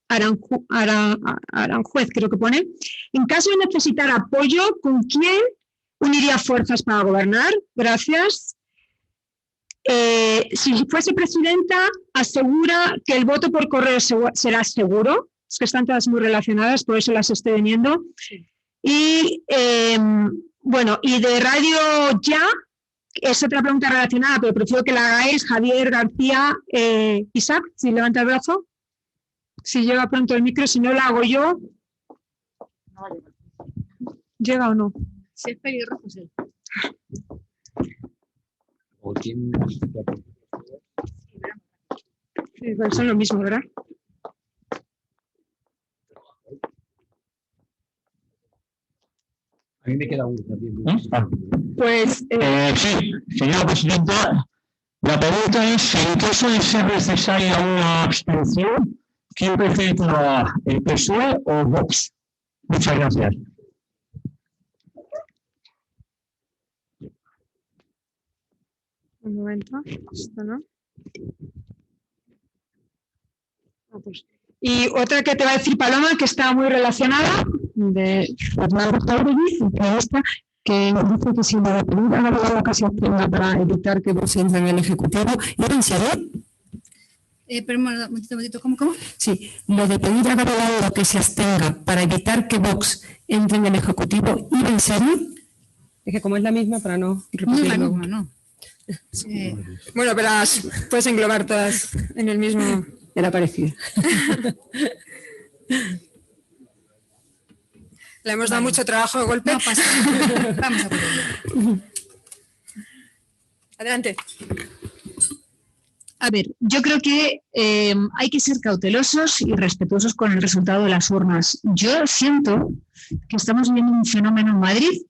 Aranjuez, creo que pone. En caso de necesitar apoyo, ¿con quién uniría fuerzas para gobernar? Gracias. Si fuese presidenta, asegura que el voto por correo será seguro. Es que están todas muy relacionadas, por eso las estoy viendo. Sí. Y bueno, y de Radio Ya, es otra pregunta relacionada, pero prefiero que la hagáis. Javier García Isaac, si levanta el brazo. Si llega pronto el micro, si no la hago yo. ¿Llega o no? Si es pelirrojo, sí. Sí, pues son lo mismo, ¿verdad? A mí me queda uno también. Pues sí, señora presidenta, la pregunta es: en caso de ser necesaria una abstención, ¿quién prefiere, el PSOE o Vox? Muchas gracias. Un momento, esto no. Pues. Y otra que te va a decir Paloma, que está muy relacionada, de Fernando Jauregui, que dice que si la pregunta no la ocasión para evitar que Vox entre en el Ejecutivo, yo pensaría Pero un momentito, ¿cómo? Sí, lo de pedir a Gabriel que se abstenga para evitar que Vox entre en el Ejecutivo, ¿iba en serio? Es que como es la misma, para no No es repetirlo. la misma, no. Bueno, pero las puedes englobar todas en el mismo. Era parecido. Le hemos dado mucho trabajo de golpe. No pasa nada. Vamos a ponerlo. Adelante. A ver, yo creo que hay que ser cautelosos y respetuosos con el resultado de las urnas. Yo siento que estamos viviendo un fenómeno en Madrid.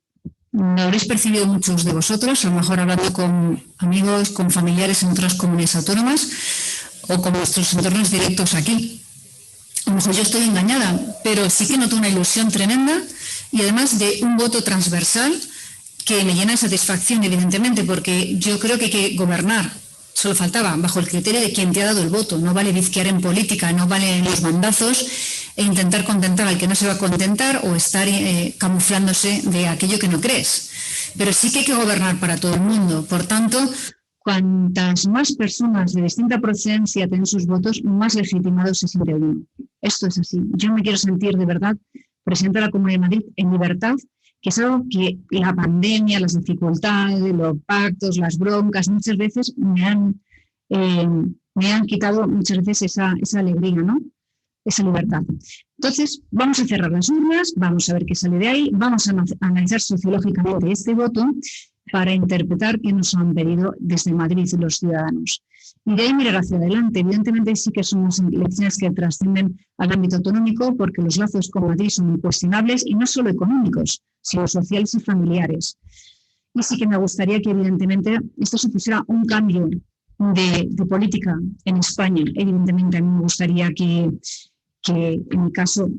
Lo habréis percibido muchos de vosotros, a lo mejor hablando con amigos, con familiares en otras comunidades autónomas o con nuestros entornos directos aquí. A lo mejor yo estoy engañada, pero sí que noto una ilusión tremenda y además de un voto transversal que me llena de satisfacción, evidentemente, porque yo creo que hay que gobernar. Solo faltaba, bajo el criterio de quien te ha dado el voto. No vale bizquear en política, no valen los mandazos e intentar contentar al que no se va a contentar o estar camuflándose de aquello que no crees. Pero sí que hay que gobernar para todo el mundo. Por tanto, cuantas más personas de distinta procedencia tienen sus votos, más legitimados se siente uno. Esto es así. Yo me quiero sentir de verdad presidente de la Comunidad de Madrid en libertad, que es algo que la pandemia, las dificultades, los pactos, las broncas, muchas veces me han quitado muchas veces esa alegría, ¿no? Esa libertad. Entonces, vamos a cerrar las urnas, vamos a ver qué sale de ahí, vamos a analizar sociológicamente este voto para interpretar qué nos han pedido desde Madrid los ciudadanos. Y de ahí mirar hacia adelante. Evidentemente sí que son unas elecciones que trascienden al ámbito autonómico porque los lazos con Madrid son incuestionables y no solo económicos, sino sociales y familiares. Y sí que me gustaría que evidentemente esto supusiera un cambio de política en España. Evidentemente a mí me gustaría que en mi caso,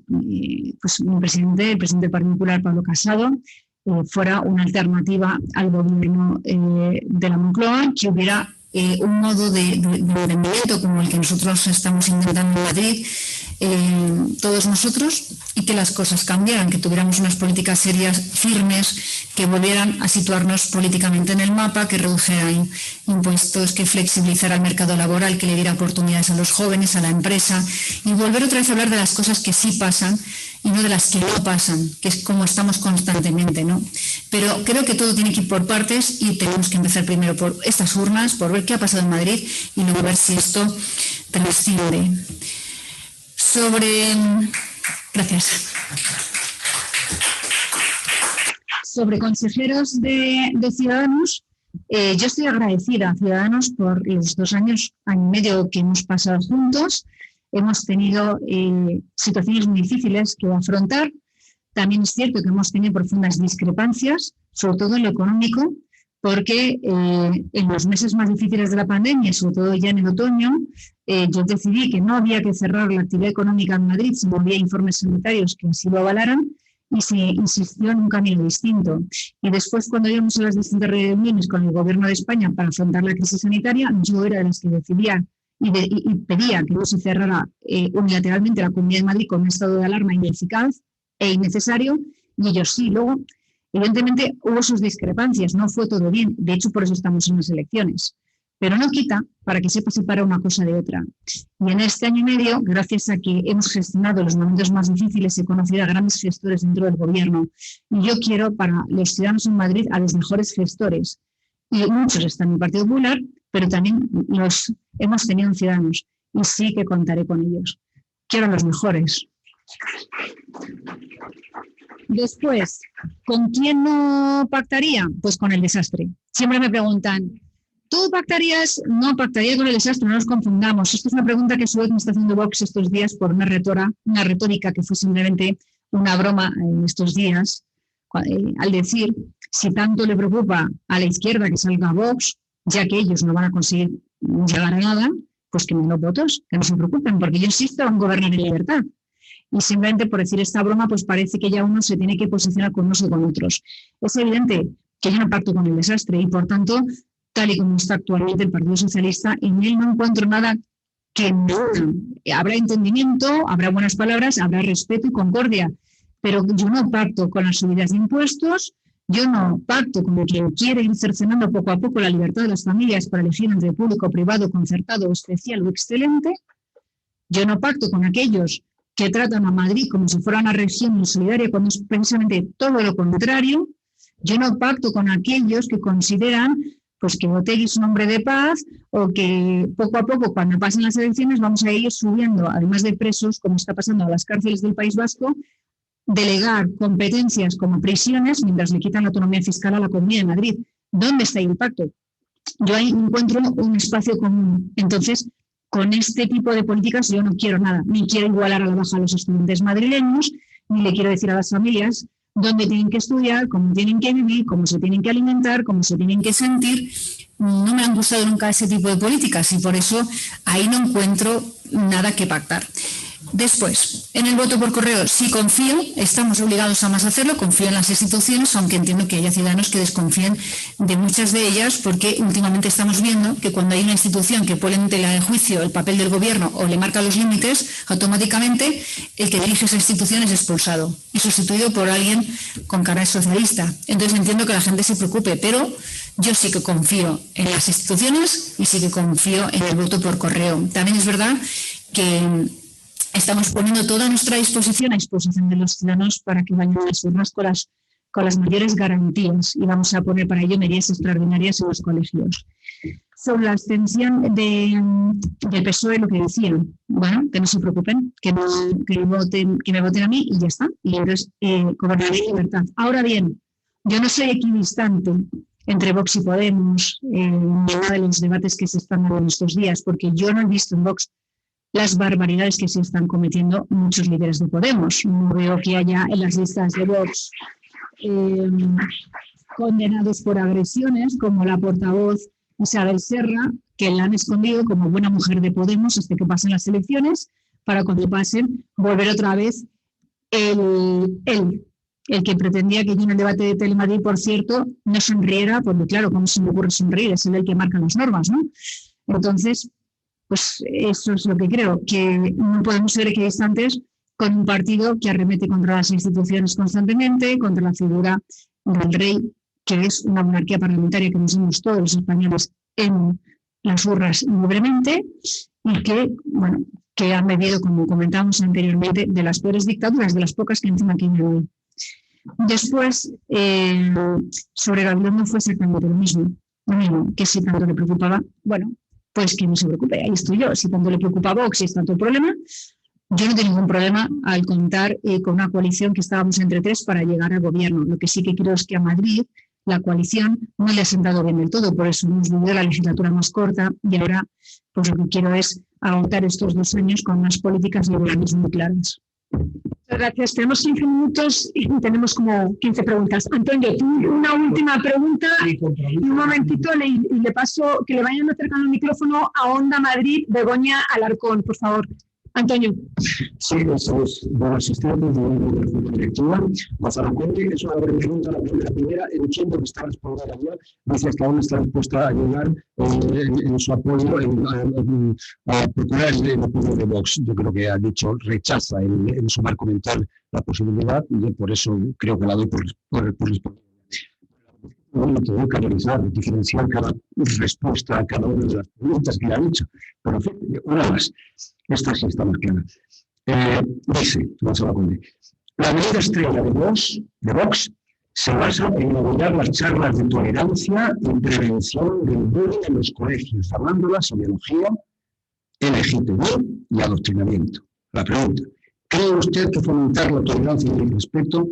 pues el presidente del Partido Popular, Pablo Casado, fuera una alternativa al gobierno de la Moncloa, que hubiera un modo de movimiento como el que nosotros estamos intentando en Madrid, todos nosotros, y que las cosas cambiaran, que tuviéramos unas políticas serias, firmes, que volvieran a situarnos políticamente en el mapa, que redujeran impuestos, que flexibilizaran el mercado laboral, que le diera oportunidades a los jóvenes, a la empresa, y volver otra vez a hablar de las cosas que sí pasan y no de las que no pasan, que es como estamos constantemente, ¿no? Pero creo que todo tiene que ir por partes y tenemos que empezar primero por estas urnas, por ver qué ha pasado en Madrid y luego ver si esto trasciende. Gracias. Sobre consejeros de Ciudadanos, yo estoy agradecida a Ciudadanos por los 2 años y medio que hemos pasado juntos. Hemos tenido situaciones muy difíciles que afrontar. También es cierto que hemos tenido profundas discrepancias, sobre todo en lo económico, porque en los meses más difíciles de la pandemia, sobre todo ya en el otoño, yo decidí que no había que cerrar la actividad económica en Madrid si no había informes sanitarios que así lo avalaran, y se insistió en un camino distinto. Y después, cuando íbamos a las distintas reuniones con el Gobierno de España para afrontar la crisis sanitaria, yo era de las que decidía y pedía que no se cerrara unilateralmente la Comunidad de Madrid con un estado de alarma ineficaz e innecesario, y ellos sí. Luego, evidentemente, hubo sus discrepancias, no fue todo bien, de hecho por eso estamos en las elecciones, pero no quita para que sepa separar una cosa de otra. Y en este año y medio, gracias a que hemos gestionado los momentos más difíciles, he conocido a grandes gestores dentro del gobierno, y yo quiero para los ciudadanos en Madrid a los mejores gestores, y muchos están en el Partido Popular, pero también los hemos tenido en Ciudadanos, y sí que contaré con ellos. Quiero a los mejores. Después, ¿con quién no pactaría? Pues con el desastre. Siempre me preguntan, ¿tú pactarías? No, pactaría con el desastre, no nos confundamos. Esto es una pregunta que a su vez me está haciendo Vox estos días por una retórica que fue simplemente una broma en estos días, al decir, si tanto le preocupa a la izquierda que salga Vox, ya que ellos no van a conseguir llegar a nada, pues que me den votos, que no se preocupen, porque yo insisto en gobernar en libertad. Y simplemente por decir esta broma, pues parece que ya uno se tiene que posicionar con unos o con otros. Es evidente que yo no pacto con el desastre y, por tanto, tal y como está actualmente el Partido Socialista, en él no encuentro nada que no. Habrá entendimiento, habrá buenas palabras, habrá respeto y concordia, pero yo no pacto con las subidas de impuestos, Yo no pacto con quien quiere ir cercenando poco a poco la libertad de las familias para elegir entre público, privado, concertado, especial o excelente. Yo no pacto con aquellos que tratan a Madrid como si fuera una región insolidaria, cuando es precisamente todo lo contrario. Yo no pacto con aquellos que consideran pues, que Otegi es un hombre de paz o que poco a poco, cuando pasen las elecciones, vamos a ir subiendo, además de presos, como está pasando a las cárceles del País Vasco, delegar competencias como prisiones mientras le quitan la autonomía fiscal a la Comunidad de Madrid. ¿Dónde está ahí el pacto? Yo ahí encuentro un espacio común. Entonces, con este tipo de políticas yo no quiero nada, ni quiero igualar a la baja a los estudiantes madrileños, ni le quiero decir a las familias dónde tienen que estudiar, cómo tienen que vivir, cómo se tienen que alimentar, cómo se tienen que sentir. No me han gustado nunca ese tipo de políticas y por eso ahí no encuentro nada que pactar. Después, en el voto por correo sí confío, estamos obligados a más hacerlo, confío en las instituciones, aunque entiendo que haya ciudadanos que desconfíen de muchas de ellas, porque últimamente estamos viendo que cuando hay una institución que pone en tela de juicio el papel del gobierno o le marca los límites, automáticamente el que dirige esa institución es expulsado y sustituido por alguien con carnet socialista. Entonces entiendo que la gente se preocupe, pero yo sí que confío en las instituciones y sí que confío en el voto por correo. También es verdad que estamos poniendo toda nuestra disposición a disposición de los ciudadanos para que vayan a las urnas con las mayores garantías y vamos a poner para ello medidas extraordinarias en los colegios. Sobre la abstención del PSOE, lo que decían, bueno, que no se preocupen, que me voten a mí y ya está. Y entonces gobernaré en libertad. Ahora bien, yo no soy equidistante entre Vox y Podemos en nada de los debates que se están dando en estos días, porque yo no he visto en Vox las barbaridades que se están cometiendo muchos líderes de Podemos. No veo que haya en las listas de Vox condenados por agresiones, como la portavoz Isabel Serra, que la han escondido como buena mujer de Podemos hasta que pasen las elecciones, para cuando pasen volver otra vez el que pretendía que yo en el debate de Telemadrid, por cierto, no sonriera, porque claro, ¿cómo se me ocurre sonreír? Es el que marca las normas, ¿no? Entonces, pues eso es lo que creo, que no podemos ser equidistantes con un partido que arremete contra las instituciones constantemente, contra la figura del rey, que es una monarquía parlamentaria que nos dimos todos los españoles en las urnas libremente y que, bueno, que han bebido, como comentábamos anteriormente, de las peores dictaduras, de las pocas que encima aquí me voy. Después, sobre Gabilondo fue exactamente lo mismo, que si tanto le preocupaba, bueno, pues que no se preocupe, ahí estoy yo. Si tanto le preocupa a Vox y es tanto el problema, yo no tengo ningún problema al contar con una coalición que estábamos entre tres para llegar al gobierno. Lo que sí que creo es que a Madrid la coalición no le ha sentado bien del todo, por eso hemos vivido la legislatura más corta y ahora pues lo que quiero es agotar estos 2 años con unas políticas liberales muy claras. Muchas gracias. Tenemos 15 minutos y tenemos como 15 preguntas. Antonio, tú una última pregunta y un momentito le paso que le vayan acercando el micrófono a Onda Madrid, Begoña Alarcón, por favor. Antonio. Sí, eso es de asistentes de la directiva. Gonzalo Conde, es una breve pregunta. La primera, entiendo que está respondiendo ayer, dice que aún está dispuesta a ayudar en su apoyo a procurar el apoyo de Vox. Yo creo que ha dicho, rechaza en su marco mental la posibilidad y por eso creo que la doy por responder. Bueno, tengo que analizar, diferenciar cada respuesta a cada una de las preguntas que le han hecho. Pero en fin, una más. Esta sí está más clara. Dice, Gonzalo Conde, la medida estrella de Vox se basa en elaborar las charlas de tolerancia y prevención del bullying en los colegios, hablándolas ideología, LGTB y adoctrinamiento. La pregunta, ¿cree usted que fomentar la tolerancia y el respeto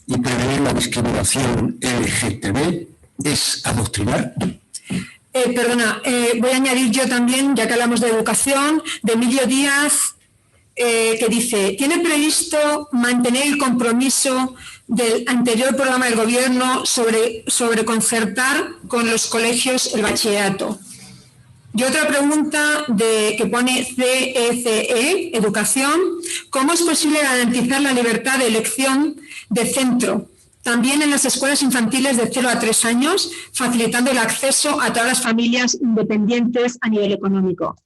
y prevenir la discriminación LGTB es adoctrinar? Voy a añadir yo también, ya que hablamos de educación, de Emilio Díaz, que dice, ¿tiene previsto mantener el compromiso del anterior programa del gobierno sobre concertar con los colegios el bachillerato? Y otra pregunta que pone CECE, educación, ¿cómo es posible garantizar la libertad de elección de centro, también en las escuelas infantiles de 0 a 3 años, facilitando el acceso a todas las familias independientes a nivel económico?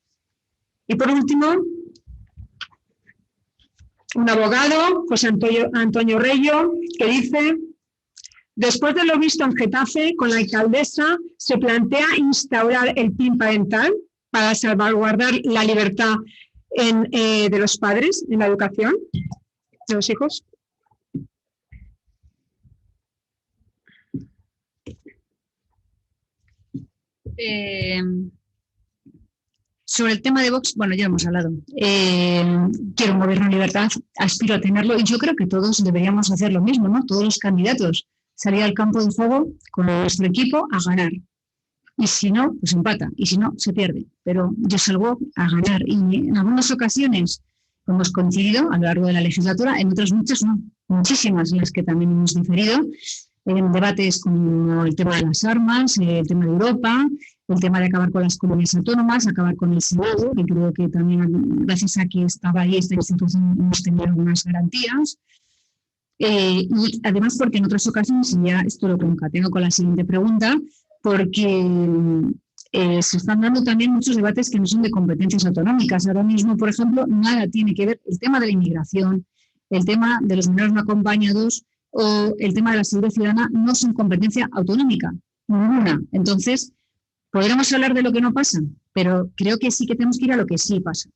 Y por último, un abogado, José Antonio Reyo, que dice, Después de lo visto en Getafe, con la alcaldesa se plantea instaurar el PIN parental para salvaguardar la libertad de los padres en la educación de los hijos. Sobre el tema de Vox, bueno, ya hemos hablado. Quiero un gobierno en libertad, aspiro a tenerlo y yo creo que todos deberíamos hacer lo mismo, ¿no? Todos los candidatos, salir al campo de juego con nuestro equipo a ganar. Y si no, pues empata. Y si no, se pierde. Pero yo salgo a ganar. Y en algunas ocasiones hemos coincidido a lo largo de la legislatura, en otras muchas no. Muchísimas en las que también hemos diferido. En debates como el tema de las armas, el tema de Europa, el tema de acabar con las comunidades autónomas, acabar con el Senado, que creo que también gracias a que estaba ahí esta institución hemos tenido algunas garantías. Y además porque en otras ocasiones, y ya esto lo concatengo con la siguiente pregunta, porque se están dando también muchos debates que no son de competencias autonómicas. Ahora mismo, por ejemplo, nada tiene que ver el tema de la inmigración, el tema de los menores no acompañados o el tema de la seguridad ciudadana no son competencia autonómica, ninguna. Entonces, podríamos hablar de lo que no pasa, pero creo que sí que tenemos que ir a lo que sí pasa.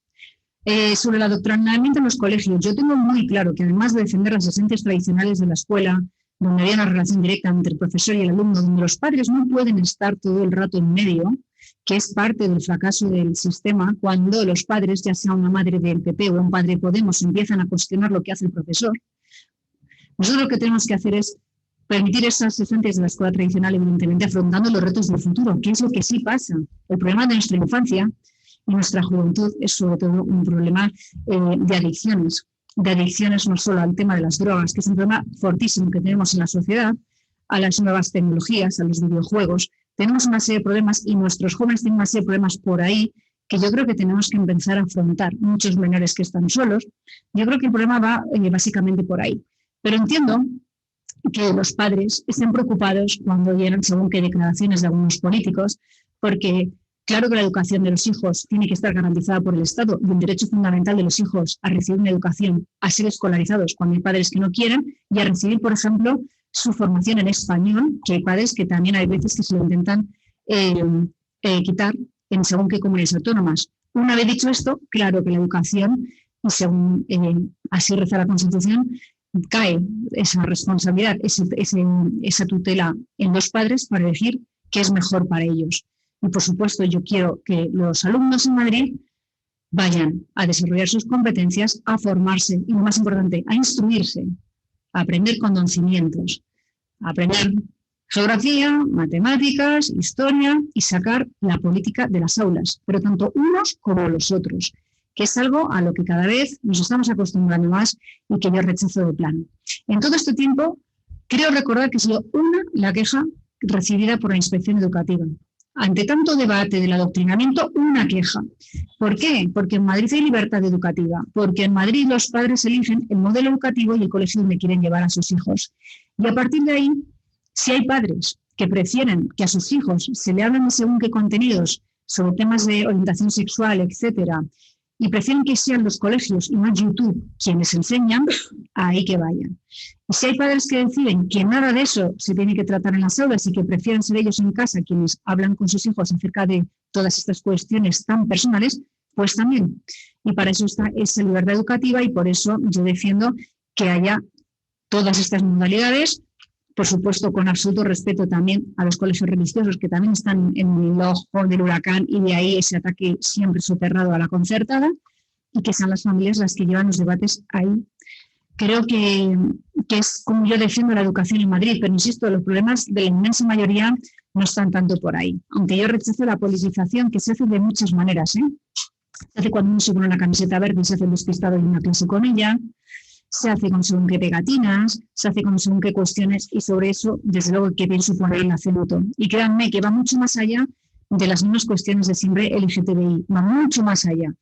Sobre el adoctrinamiento en los colegios, yo tengo muy claro que además de defender las esencias tradicionales de la escuela, donde había una relación directa entre el profesor y el alumno, donde los padres no pueden estar todo el rato en medio, que es parte del fracaso del sistema, cuando los padres, ya sea una madre del PP o un padre de Podemos, empiezan a cuestionar lo que hace el profesor. Nosotros lo que tenemos que hacer es permitir esas esencias de la escuela tradicional, evidentemente afrontando los retos del futuro, que es lo que sí pasa. El problema de nuestra infancia y nuestra juventud es sobre todo un problema de adicciones no solo al tema de las drogas, que es un problema fortísimo que tenemos en la sociedad, a las nuevas tecnologías, a los videojuegos. Tenemos una serie de problemas y nuestros jóvenes tienen una serie de problemas por ahí que yo creo que tenemos que empezar a afrontar. Muchos menores que están solos. Yo creo que el problema va básicamente por ahí. Pero entiendo que los padres estén preocupados cuando llegan según qué declaraciones de algunos políticos, porque claro que la educación de los hijos tiene que estar garantizada por el Estado y el derecho fundamental de los hijos a recibir una educación, a ser escolarizados cuando hay padres que no quieren y a recibir, por ejemplo, su formación en español, que hay padres que también hay veces que se lo intentan quitar en según qué comunidades autónomas. Una vez dicho esto, claro que la educación, y según así reza la Constitución, cae esa responsabilidad, esa tutela en los padres para elegir qué es mejor para ellos. Y, por supuesto, yo quiero que los alumnos en Madrid vayan a desarrollar sus competencias, a formarse y, lo más importante, a instruirse, a aprender conocimientos, a aprender geografía, matemáticas, historia y sacar la política de las aulas, pero tanto unos como los otros, que es algo a lo que cada vez nos estamos acostumbrando más y que yo rechazo de plano. En todo este tiempo, creo recordar que ha sido una la queja recibida por la Inspección Educativa. Ante tanto debate del adoctrinamiento, una queja. ¿Por qué? Porque en Madrid hay libertad educativa, porque en Madrid los padres eligen el modelo educativo y el colegio donde quieren llevar a sus hijos. Y a partir de ahí, si hay padres que prefieren que a sus hijos se le hablen de según qué contenidos sobre temas de orientación sexual, etcétera, y prefieren que sean los colegios y no YouTube quienes enseñan, ahí que vayan. Y si hay padres que deciden que nada de eso se tiene que tratar en las aulas y que prefieren ser ellos en casa quienes hablan con sus hijos acerca de todas estas cuestiones tan personales, pues también. Y para eso está esa libertad educativa y por eso yo defiendo que haya todas estas modalidades, por supuesto con absoluto respeto también a los colegios religiosos que también están en el ojo del huracán y de ahí ese ataque siempre soterrado a la concertada y que sean las familias las que llevan los debates ahí. Creo que es como yo defiendo la educación en Madrid, pero insisto, los problemas de la inmensa mayoría no están tanto por ahí. Aunque yo rechazo la politización que se hace de muchas maneras. Se hace cuando uno se pone una camiseta verde y se hace el despistado en una clase con ella, se hace con según qué pegatinas, se hace con según qué cuestiones y sobre eso, desde luego, que pienso poner el acento. Y créanme que va mucho más allá de las mismas cuestiones de siempre LGTBI, va mucho más allá.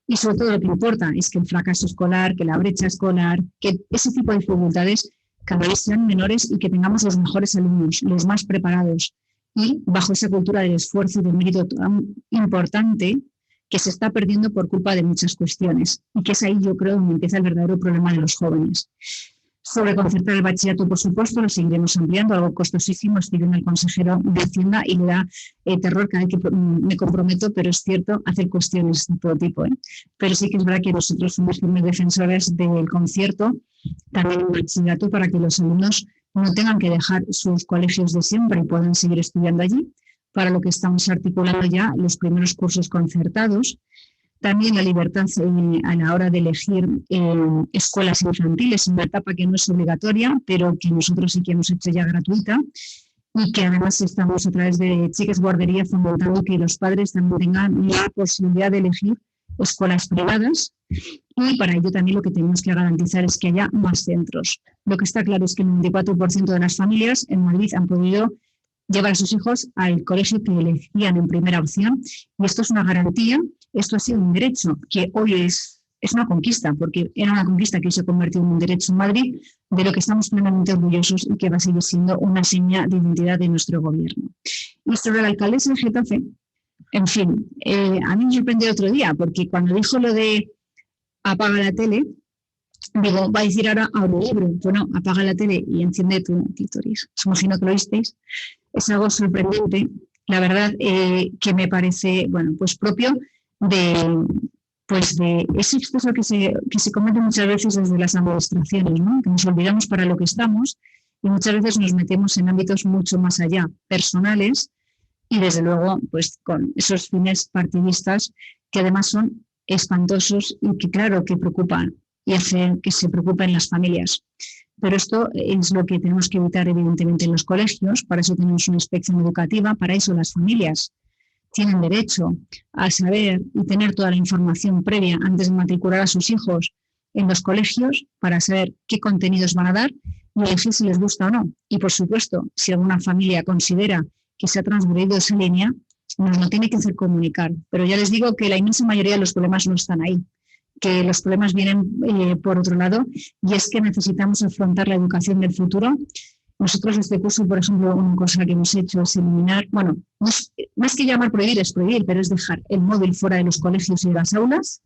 Y sobre todo lo que importa es que el fracaso escolar, que la brecha escolar, que ese tipo de dificultades cada vez sean menores y que tengamos los mejores alumnos, los más preparados y bajo esa cultura del esfuerzo y del mérito tan importante que se está perdiendo por culpa de muchas cuestiones y que es ahí yo creo donde empieza el verdadero problema de los jóvenes. Sobre concertar el bachillerato, por supuesto, lo seguiremos ampliando, algo costosísimo. Estoy viendo al consejero de Hacienda y le da terror cada vez que me comprometo, pero es cierto, hacer cuestiones de todo tipo. Pero sí que es verdad que nosotros somos firmes defensores del concierto, también en bachillerato, para que los alumnos no tengan que dejar sus colegios de siempre y puedan seguir estudiando allí, para lo que estamos articulando ya los primeros cursos concertados. También la libertad a la hora de elegir escuelas infantiles, una etapa que no es obligatoria, pero que nosotros sí que hemos hecho ya gratuita, y que además estamos a través de Chiques Guardería fomentando que los padres también tengan la posibilidad de elegir escuelas privadas, y para ello también lo que tenemos que garantizar es que haya más centros. Lo que está claro es que el 94% de las familias en Madrid han podido llevar a sus hijos al colegio que elegían en primera opción, y esto es una garantía. Esto ha sido un derecho que hoy es una conquista, porque era una conquista que se ha convertido en un derecho en Madrid, de lo que estamos plenamente orgullosos y que va a seguir siendo una seña de identidad de nuestro gobierno. Y sobre la alcaldesa de Getafe, en fin, a mí me sorprendió otro día, porque cuando dijo lo de apaga la tele, digo, va a decir ahora audiolibro. Bueno, apaga la tele y enciende tu clítoris. Imagino que lo oísteis. Es algo sorprendente, la verdad, que me parece, bueno, pues propio de ese exceso que se comete muchas veces desde las administraciones, ¿no? Que nos olvidamos para lo que estamos y muchas veces nos metemos en ámbitos mucho más allá, personales, y desde luego pues con esos fines partidistas que además son espantosos y que claro que preocupan y hacen que se preocupen las familias. Pero esto es lo que tenemos que evitar evidentemente en los colegios. Para eso tenemos una inspección educativa, para eso las familias tienen derecho a saber y tener toda la información previa antes de matricular a sus hijos en los colegios para saber qué contenidos van a dar y elegir si les gusta o no. Y por supuesto, si alguna familia considera que se ha transgredido esa línea, nos lo tiene que hacer comunicar. Pero ya les digo que la inmensa mayoría de los problemas no están ahí, que los problemas vienen por otro lado, y es que necesitamos afrontar la educación del futuro. Nosotros este curso, por ejemplo, una cosa que hemos hecho es eliminar, bueno, más que llamar prohibir es prohibir, pero es dejar el móvil fuera de los colegios y de las aulas.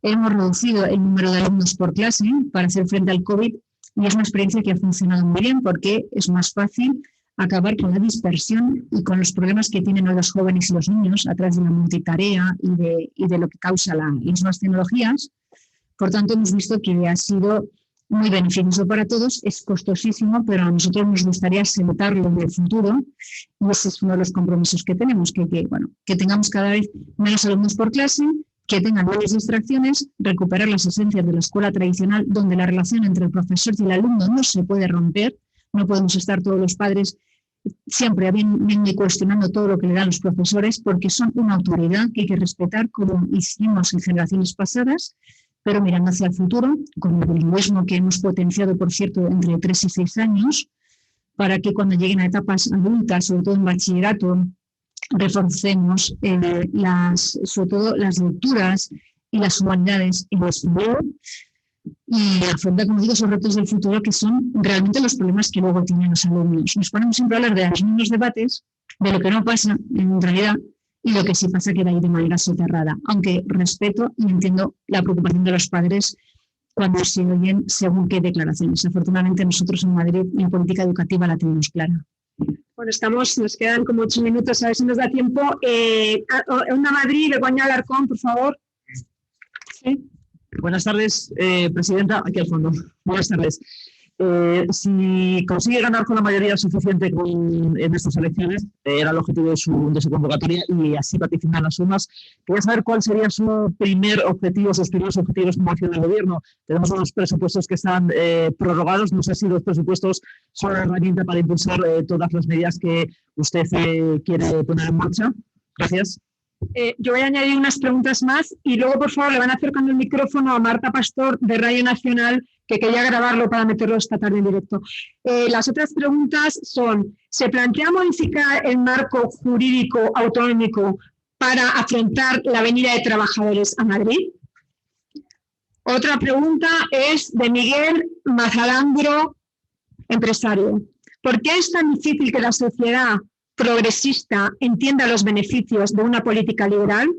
Hemos reducido el número de alumnos por clase para hacer frente al COVID y es una experiencia que ha funcionado muy bien porque es más fácil acabar con la dispersión y con los problemas que tienen hoy los jóvenes y los niños a través de la multitarea y de lo que causa las nuevas tecnologías. Por tanto, hemos visto que ha sido muy beneficioso para todos, es costosísimo, pero a nosotros nos gustaría sentarlo en el futuro y ese es uno de los compromisos que tenemos, que tengamos cada vez menos alumnos por clase, que tengan menos distracciones, recuperar las esencias de la escuela tradicional donde la relación entre el profesor y el alumno no se puede romper, no podemos estar todos los padres siempre viendo y cuestionando todo lo que le dan los profesores porque son una autoridad que hay que respetar como hicimos en generaciones pasadas, pero mirando hacia el futuro, con el bilingüismo que hemos potenciado, por cierto, entre 3 y 6 años, para que cuando lleguen a etapas adultas, sobre todo en bachillerato, reforcemos sobre todo las lecturas y las humanidades en el español y afrontar, como digo, esos retos del futuro que son realmente los problemas que luego tienen los alumnos. Nos ponemos siempre a hablar de los mismos debates, de lo que no pasa en realidad, y lo que sí pasa queda ahí de manera soterrada, aunque respeto y entiendo la preocupación de los padres cuando se oyen según qué declaraciones. Afortunadamente nosotros en Madrid la política educativa la tenemos clara. Bueno, nos quedan como 8 minutos, a ver si nos da tiempo. Onda Madrid, Begoña Alarcón, por favor. ¿Sí? Buenas tardes, presidenta, aquí al fondo. Buenas tardes. Si consigue ganar con la mayoría suficiente en estas elecciones, era el objetivo de su convocatoria y así participar en las urnas. Quería saber cuál sería su primer objetivo, sus primeros objetivos como acción del gobierno. Tenemos unos presupuestos que están prorrogados. No sé si los presupuestos son la herramienta para impulsar todas las medidas que usted quiere poner en marcha. Gracias. Yo voy a añadir unas preguntas más y luego, por favor, le van acercando el micrófono a Marta Pastor de Radio Nacional, que quería grabarlo para meterlo esta tarde en directo. Las otras preguntas son, ¿se plantea modificar el marco jurídico autonómico para afrontar la venida de trabajadores a Madrid? Otra pregunta es de Miguel Mazalangro, empresario. ¿Por qué es tan difícil que la sociedad progresista entienda los beneficios de una política liberal?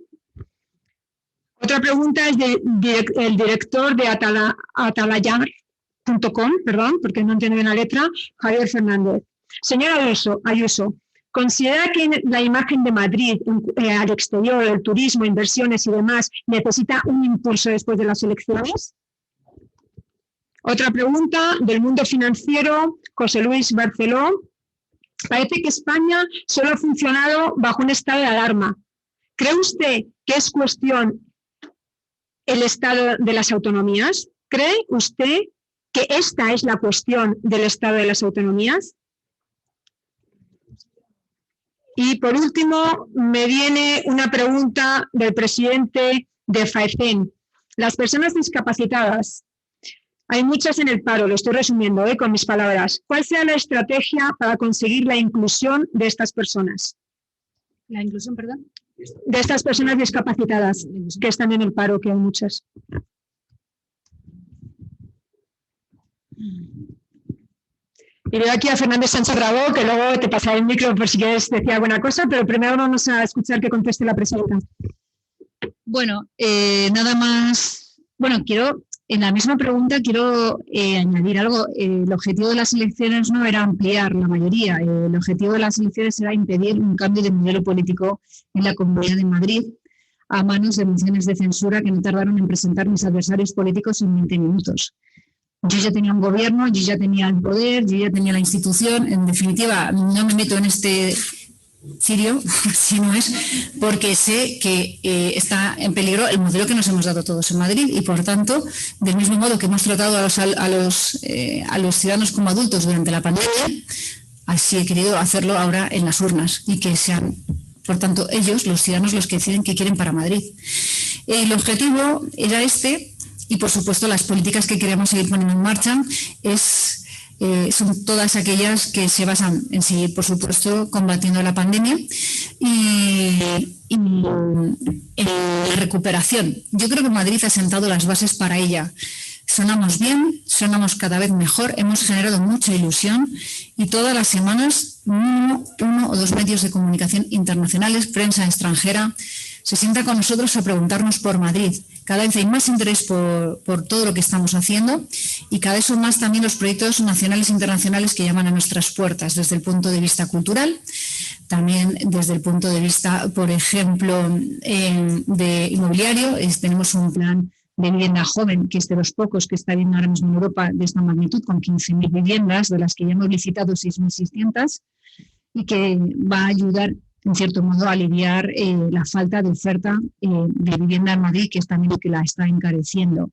Otra pregunta es del director de Atalayar, perdón, porque no entiendo bien la letra, Javier Fernández. Señora Ayuso, ¿considera que la imagen de Madrid al exterior, el turismo, inversiones y demás, necesita un impulso después de las elecciones? Otra pregunta del mundo financiero, José Luis Barceló. Parece que España solo ha funcionado bajo un estado de alarma. ¿Cree usted que es cuestión el estado de las autonomías? ¿Cree usted que esta es la cuestión del estado de las autonomías? Y por último, me viene una pregunta del presidente de FAECEN. Las personas discapacitadas, hay muchas en el paro, lo estoy resumiendo con mis palabras. ¿Cuál será la estrategia para conseguir la inclusión de estas personas? ¿La inclusión, perdón? De estas personas discapacitadas que están en el paro, que hay muchas. Y veo aquí a Fernández Sánchez Dragó, que luego te pasaré el micro por si quieres decir alguna cosa, pero primero vamos a escuchar que conteste la presidenta. Bueno, nada más. Bueno, en la misma pregunta quiero añadir algo. El objetivo de las elecciones no era ampliar la mayoría. El objetivo de las elecciones era impedir un cambio de modelo político en la Comunidad de Madrid a manos de mociones de censura que no tardaron en presentar mis adversarios políticos en 20 minutos. Yo ya tenía un gobierno, yo ya tenía el poder, yo ya tenía la institución. En definitiva, no me meto en este cirio, si no es porque sé que está en peligro el modelo que nos hemos dado todos en Madrid y, por tanto, del mismo modo que hemos tratado a los ciudadanos como adultos durante la pandemia, así he querido hacerlo ahora en las urnas y que sean, por tanto, ellos, los ciudadanos, los que deciden qué quieren para Madrid. El objetivo era este. Y, por supuesto, las políticas que queremos seguir poniendo en marcha son todas aquellas que se basan en seguir, por supuesto, combatiendo la pandemia y en la recuperación. Yo creo que Madrid ha sentado las bases para ella. Sonamos bien, sonamos cada vez mejor, hemos generado mucha ilusión y todas las semanas mínimo 1 o 2 medios de comunicación internacionales, prensa extranjera, se sienta con nosotros a preguntarnos por Madrid. Cada vez hay más interés por todo lo que estamos haciendo y cada vez son más también los proyectos nacionales e internacionales que llaman a nuestras puertas desde el punto de vista cultural, también desde el punto de vista, por ejemplo, de inmobiliario. Tenemos un plan de vivienda joven, que es de los pocos que está habiendo ahora mismo en Europa de esta magnitud, con 15.000 viviendas, de las que ya hemos licitado 6.600 y que va a ayudar en cierto modo, a aliviar la falta de oferta de vivienda en Madrid, que es también lo que la está encareciendo.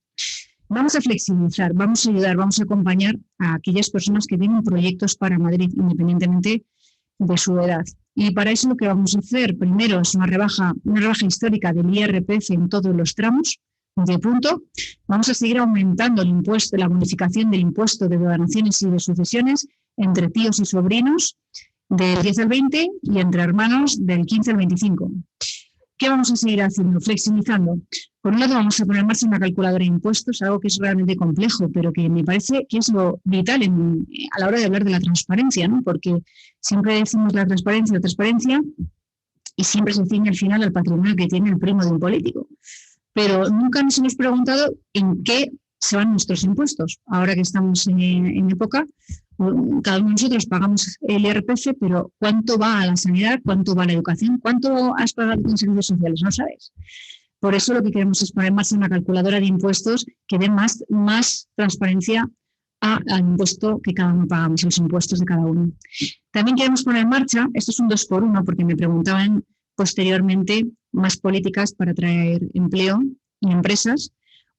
Vamos a flexibilizar, vamos a ayudar, vamos a acompañar a aquellas personas que tienen proyectos para Madrid, independientemente de su edad. Y para eso lo que vamos a hacer, primero, es una rebaja histórica del IRPF en todos los tramos, de punto. Vamos a seguir aumentando el impuesto, la bonificación del impuesto de donaciones y de sucesiones entre tíos y sobrinos, del 10 al 20 y entre hermanos del 15 al 25. ¿Qué vamos a seguir haciendo? Flexibilizando. Por un lado, vamos a poner en marcha una calculadora de impuestos, algo que es realmente complejo, pero que me parece que es lo vital a la hora de hablar de la transparencia, ¿no? Porque siempre decimos la transparencia, y siempre se ciñe al final al patrimonio que tiene el primo de un político. Pero nunca nos hemos preguntado en qué se van nuestros impuestos. Ahora que estamos en época, cada uno de nosotros pagamos el IRPF, pero ¿cuánto va a la sanidad? ¿Cuánto va a la educación? ¿Cuánto has pagado en servicios sociales? No sabes. Por eso lo que queremos es poner en marcha una calculadora de impuestos que dé más transparencia al impuesto que cada uno pagamos, los impuestos de cada uno. También queremos poner en marcha, esto es un 2x1, porque me preguntaban posteriormente más políticas para atraer empleo y empresas.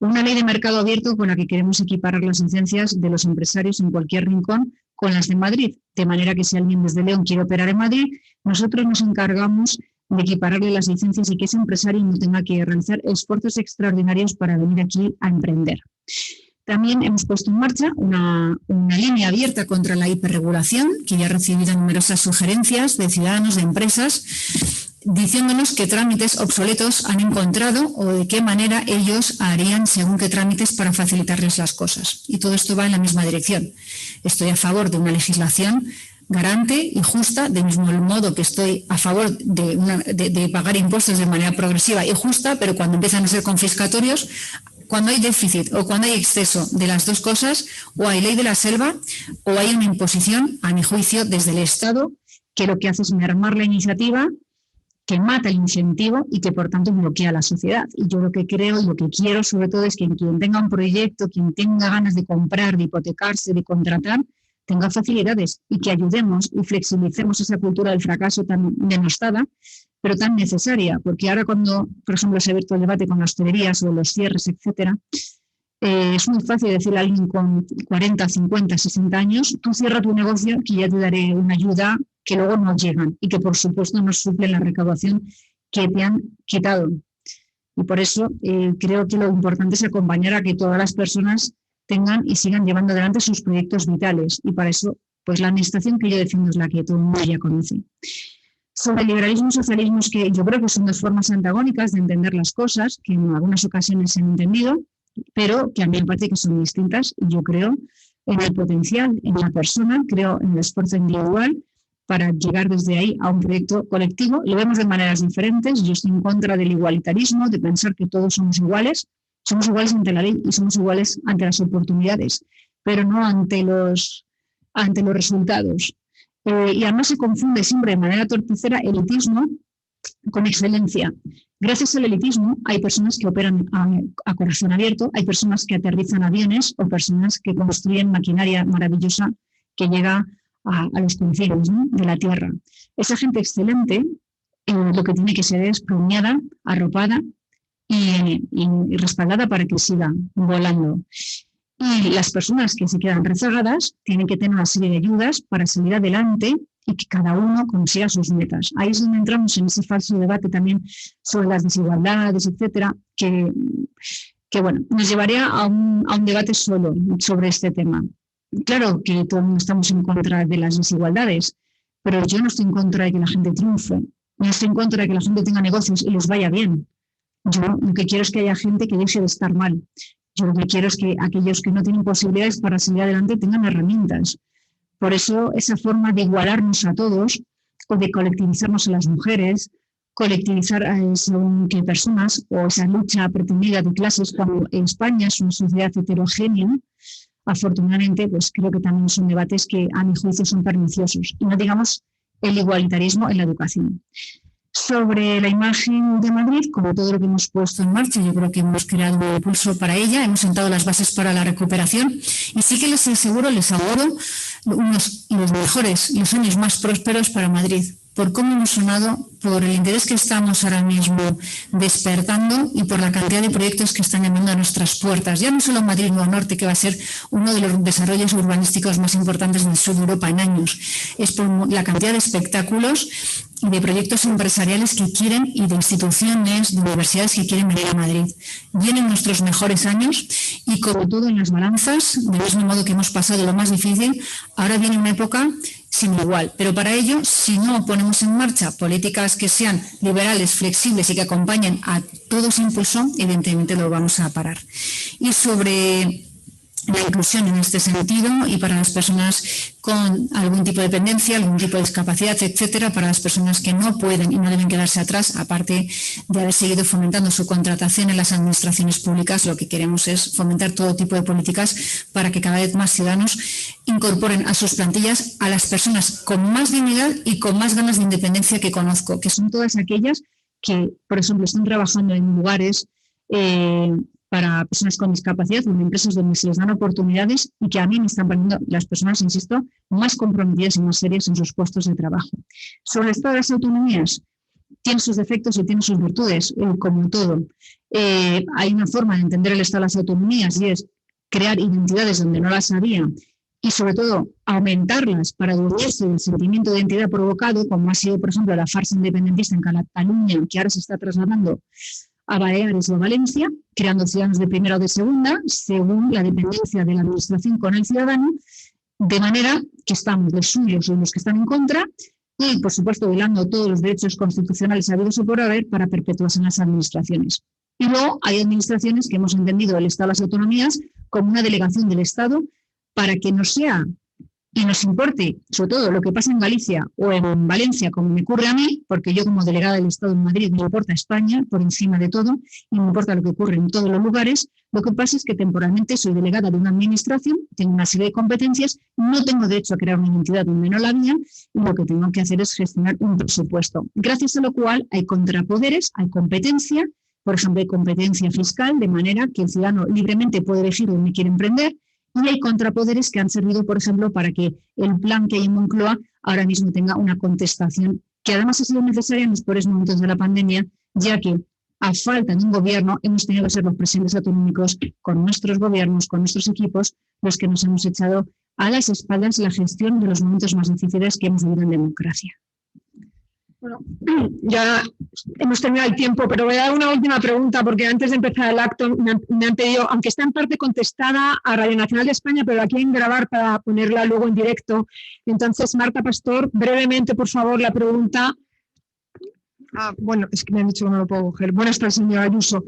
Una ley de mercado abierto con la que queremos equiparar las licencias de los empresarios en cualquier rincón con las de Madrid, de manera que si alguien desde León quiere operar en Madrid, nosotros nos encargamos de equipararle las licencias y que ese empresario no tenga que realizar esfuerzos extraordinarios para venir aquí a emprender. También hemos puesto en marcha una línea abierta contra la hiperregulación, que ya ha recibido numerosas sugerencias de ciudadanos, de empresas, diciéndonos qué trámites obsoletos han encontrado o de qué manera ellos harían según qué trámites para facilitarles las cosas. Y todo esto va en la misma dirección. Estoy a favor de una legislación garante y justa, del mismo modo que estoy a favor de pagar impuestos de manera progresiva y justa, pero cuando empiezan a ser confiscatorios, cuando hay déficit o cuando hay exceso de las dos cosas, o hay ley de la selva o hay una imposición, a mi juicio, desde el Estado, que lo que hace es mermar la iniciativa, que mata el incentivo y que por tanto bloquea la sociedad. Y yo lo que creo y lo que quiero sobre todo es que quien tenga un proyecto, quien tenga ganas de comprar, de hipotecarse, de contratar, tenga facilidades y que ayudemos y flexibilicemos esa cultura del fracaso tan denostada, pero tan necesaria, porque ahora cuando, por ejemplo, se ha abierto el debate con las hostelerías o los cierres, etcétera, es muy fácil decirle a alguien con 40, 50, 60 años, tú cierra tu negocio que ya te daré una ayuda, que luego no llegan y que por supuesto no suplen la recaudación que te han quitado. Y por eso creo que lo importante es acompañar a que todas las personas tengan y sigan llevando adelante sus proyectos vitales. Y para eso, pues la administración que yo defiendo es la que todo el mundo ya conoce. Sobre el liberalismo y socialismo, es que yo creo que son dos formas antagónicas de entender las cosas, que en algunas ocasiones se han entendido, pero que a mí me parece que son distintas. Y yo creo en el potencial, en la persona, creo en el esfuerzo individual para llegar desde ahí a un proyecto colectivo. Lo vemos de maneras diferentes. Yo estoy en contra del igualitarismo, de pensar que todos somos iguales ante la ley y somos iguales ante las oportunidades, pero no ante los resultados. Y además se confunde siempre de manera torticera elitismo con excelencia. Gracias al elitismo hay personas que operan a corazón abierto, hay personas que aterrizan aviones o personas que construyen maquinaria maravillosa que llega a los confines, ¿no?, de la tierra. Esa gente excelente lo que tiene que ser es premiada, arropada y respaldada para que siga volando. Y las personas que se quedan rezagadas tienen que tener una serie de ayudas para salir adelante y que cada uno consiga sus metas. Ahí es donde entramos en ese falso debate también sobre las desigualdades, etcétera, que bueno, nos llevaría a un debate solo sobre este tema. Claro que todos estamos en contra de las desigualdades, pero yo no estoy en contra de que la gente triunfe, no estoy en contra de que la gente tenga negocios y les vaya bien. Yo lo que quiero es que haya gente que deje de estar mal. Yo lo que quiero es que aquellos que no tienen posibilidades para salir adelante tengan herramientas. Por eso esa forma de igualarnos a todos o de colectivizarnos a las mujeres, colectivizar a según qué personas o esa lucha pretendida de clases cuando en España es una sociedad heterogénea, afortunadamente pues creo que también son debates que a mi juicio son perniciosos. Y no digamos el igualitarismo en la educación. Sobre la imagen de Madrid, como todo lo que hemos puesto en marcha, yo creo que hemos creado un impulso para ella, hemos sentado las bases para la recuperación y sí que les auguro los años más prósperos para Madrid, por cómo hemos sonado, por el interés que estamos ahora mismo despertando y por la cantidad de proyectos que están llamando a nuestras puertas. Ya no solo Madrid Nuevo Norte, que va a ser uno de los desarrollos urbanísticos más importantes del sur de Europa en años, es por la cantidad de espectáculos y de proyectos empresariales que quieren y de instituciones, de universidades que quieren venir a Madrid. Vienen nuestros mejores años y como todo en las balanzas, del mismo modo que hemos pasado lo más difícil, ahora viene una época sin igual. Pero para ello, si no ponemos en marcha políticas que sean liberales, flexibles y que acompañen a todo ese impulso, evidentemente lo vamos a parar. Y sobre la inclusión en este sentido y para las personas con algún tipo de dependencia, algún tipo de discapacidad, etcétera, para las personas que no pueden y no deben quedarse atrás, aparte de haber seguido fomentando su contratación en las administraciones públicas, lo que queremos es fomentar todo tipo de políticas para que cada vez más ciudadanos incorporen a sus plantillas a las personas con más dignidad y con más ganas de independencia que conozco, que son todas aquellas que, por ejemplo, están trabajando en lugares para personas con discapacidad, en empresas donde se les dan oportunidades y que a mí me están poniendo las personas, insisto, más comprometidas y más serias en sus puestos de trabajo. Sobre el estado de las autonomías, tiene sus defectos y tiene sus virtudes, como todo. Hay una forma de entender el estado de las autonomías y es crear identidades donde no las había y sobre todo aumentarlas para adueñarse del sentimiento de identidad provocado, como ha sido, por ejemplo, la farsa independentista en Cataluña, que ahora se está trasladando a Baleares o a Valencia, creando ciudadanos de primera o de segunda, según la dependencia de la administración con el ciudadano, de manera que estamos los suyos y los que están en contra, y, por supuesto, violando todos los derechos constitucionales habidos o por haber para perpetuarse en las administraciones. Y luego hay administraciones que hemos entendido el Estado de las autonomías como una delegación del Estado para que no sea y nos importe, sobre todo, lo que pasa en Galicia o en Valencia, como me ocurre a mí, porque yo como delegada del Estado en Madrid me importa España por encima de todo y me importa lo que ocurre en todos los lugares, lo que pasa es que temporalmente soy delegada de una administración, tengo una serie de competencias, no tengo derecho a crear una entidad donde no la había y lo que tengo que hacer es gestionar un presupuesto, gracias a lo cual hay contrapoderes, hay competencia, por ejemplo, hay competencia fiscal, de manera que el ciudadano libremente puede elegir dónde quiere emprender. Y hay contrapoderes que han servido, por ejemplo, para que el plan que hay en Moncloa ahora mismo tenga una contestación que además ha sido necesaria en los peores momentos de la pandemia, ya que a falta de un gobierno hemos tenido que ser los presidentes autonómicos con nuestros gobiernos, con nuestros equipos, los que nos hemos echado a las espaldas la gestión de los momentos más difíciles que hemos vivido en democracia. Bueno, ya hemos terminado el tiempo, pero voy a dar una última pregunta porque antes de empezar el acto me han pedido, aunque está en parte contestada a Radio Nacional de España, pero la quieren grabar para ponerla luego en directo. Entonces, Marta Pastor, brevemente, por favor, la pregunta. Bueno, es que me han dicho que no lo puedo coger. Buenas tardes, señora Ayuso.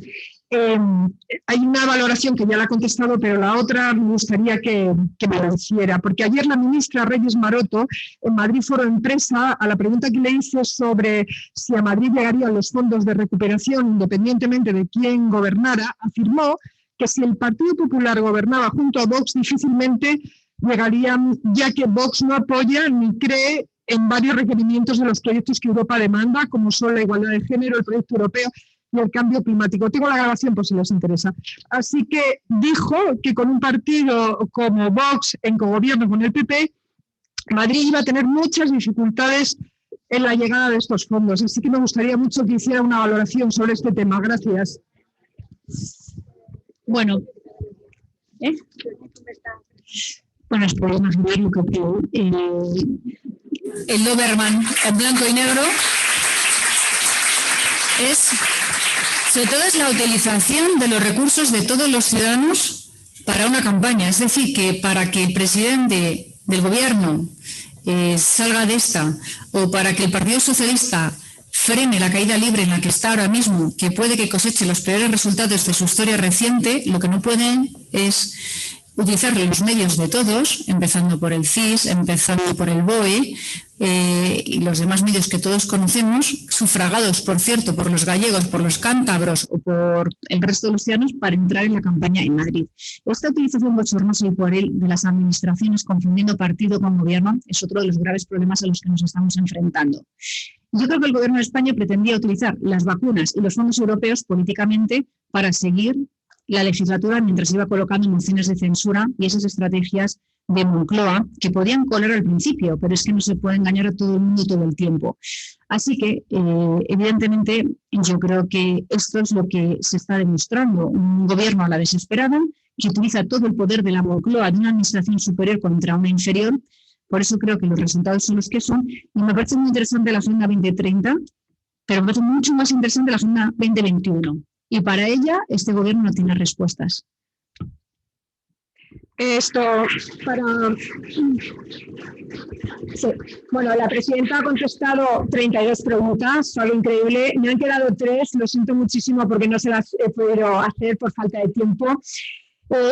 Hay una valoración que ya la ha contestado, pero la otra me gustaría que me la hiciera, porque ayer la ministra Reyes Maroto en Madrid Foro Empresa, a la pregunta que le hice sobre si a Madrid llegarían los fondos de recuperación independientemente de quién gobernara, afirmó que si el Partido Popular gobernaba junto a Vox difícilmente llegarían, ya que Vox no apoya ni cree en varios requerimientos de los proyectos que Europa demanda, como son la igualdad de género, el proyecto europeo y el cambio climático. Tengo la grabación por si les interesa. Así que dijo que con un partido como Vox en cogobierno con el PP, Madrid iba a tener muchas dificultades en la llegada de estos fondos. Así que me gustaría mucho que hiciera una valoración sobre este tema. Gracias. Bueno, bueno, os podéis imaginar lo que creo. El Doberman en blanco y negro es, sobre todo, es la utilización de los recursos de todos los ciudadanos para una campaña. Es decir, que para que el presidente del gobierno salga de esta, o para que el Partido Socialista frene la caída libre en la que está ahora mismo, que puede que coseche los peores resultados de su historia reciente, lo que no pueden es utilizar los medios de todos, empezando por el CIS, empezando por el BOE y los demás medios que todos conocemos, sufragados, por cierto, por los gallegos, por los cántabros o por el resto de los ciudadanos, para entrar en la campaña en Madrid. Esta utilización bochornosa y pueril de las administraciones confundiendo partido con gobierno es otro de los graves problemas a los que nos estamos enfrentando. Yo creo que el gobierno de España pretendía utilizar las vacunas y los fondos europeos políticamente para seguir la legislatura mientras iba colocando mociones de censura y esas estrategias de Moncloa que podían colar al principio, pero es que no se puede engañar a todo el mundo todo el tiempo. Así que, evidentemente, yo creo que esto es lo que se está demostrando. Un gobierno a la desesperada que utiliza todo el poder de la Moncloa de una administración superior contra una inferior. Por eso creo que los resultados son los que son. Y me parece muy interesante la Agenda 2030, pero me parece mucho más interesante la Agenda 2021. Y para ella, este gobierno no tiene respuestas. Esto para... Sí. Bueno, la presidenta ha contestado 32 preguntas, algo increíble. Me han quedado 3, lo siento muchísimo porque no se las he podido hacer por falta de tiempo.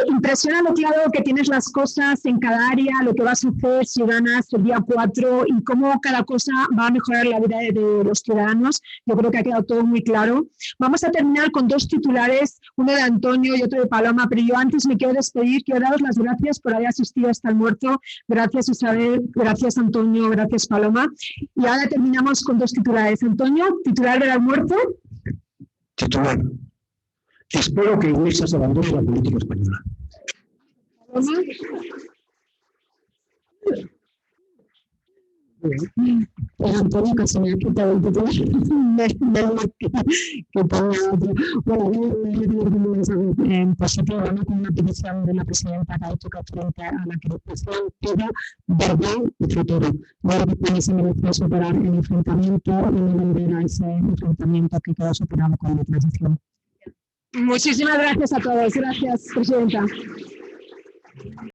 Impresiona lo claro que tienes las cosas en cada área, lo que vas a hacer si ganas el día 4 y cómo cada cosa va a mejorar la vida de los ciudadanos. Yo creo que ha quedado todo muy claro. Vamos a terminar con 2 titulares, uno de Antonio y otro de Paloma, pero yo antes me quiero despedir. Quiero daros las gracias por haber asistido hasta el almuerzo. Gracias, Isabel, gracias, Antonio, gracias, Paloma. Y ahora terminamos con 2 titulares. Antonio, titular del almuerzo. Titular. Espero que Iglesias abandone la política española. Antonio, que se me ha quitado el titular. Bueno, en positivo, ¿no? Con una petición de la presidenta que ha hecho que frente a la crispación pida verdad y futuro. Yo creo que se merece superar el enfrentamiento y no volver a ese enfrentamiento que quedó superado con la transición. Muchísimas gracias a todos. Gracias, presidenta.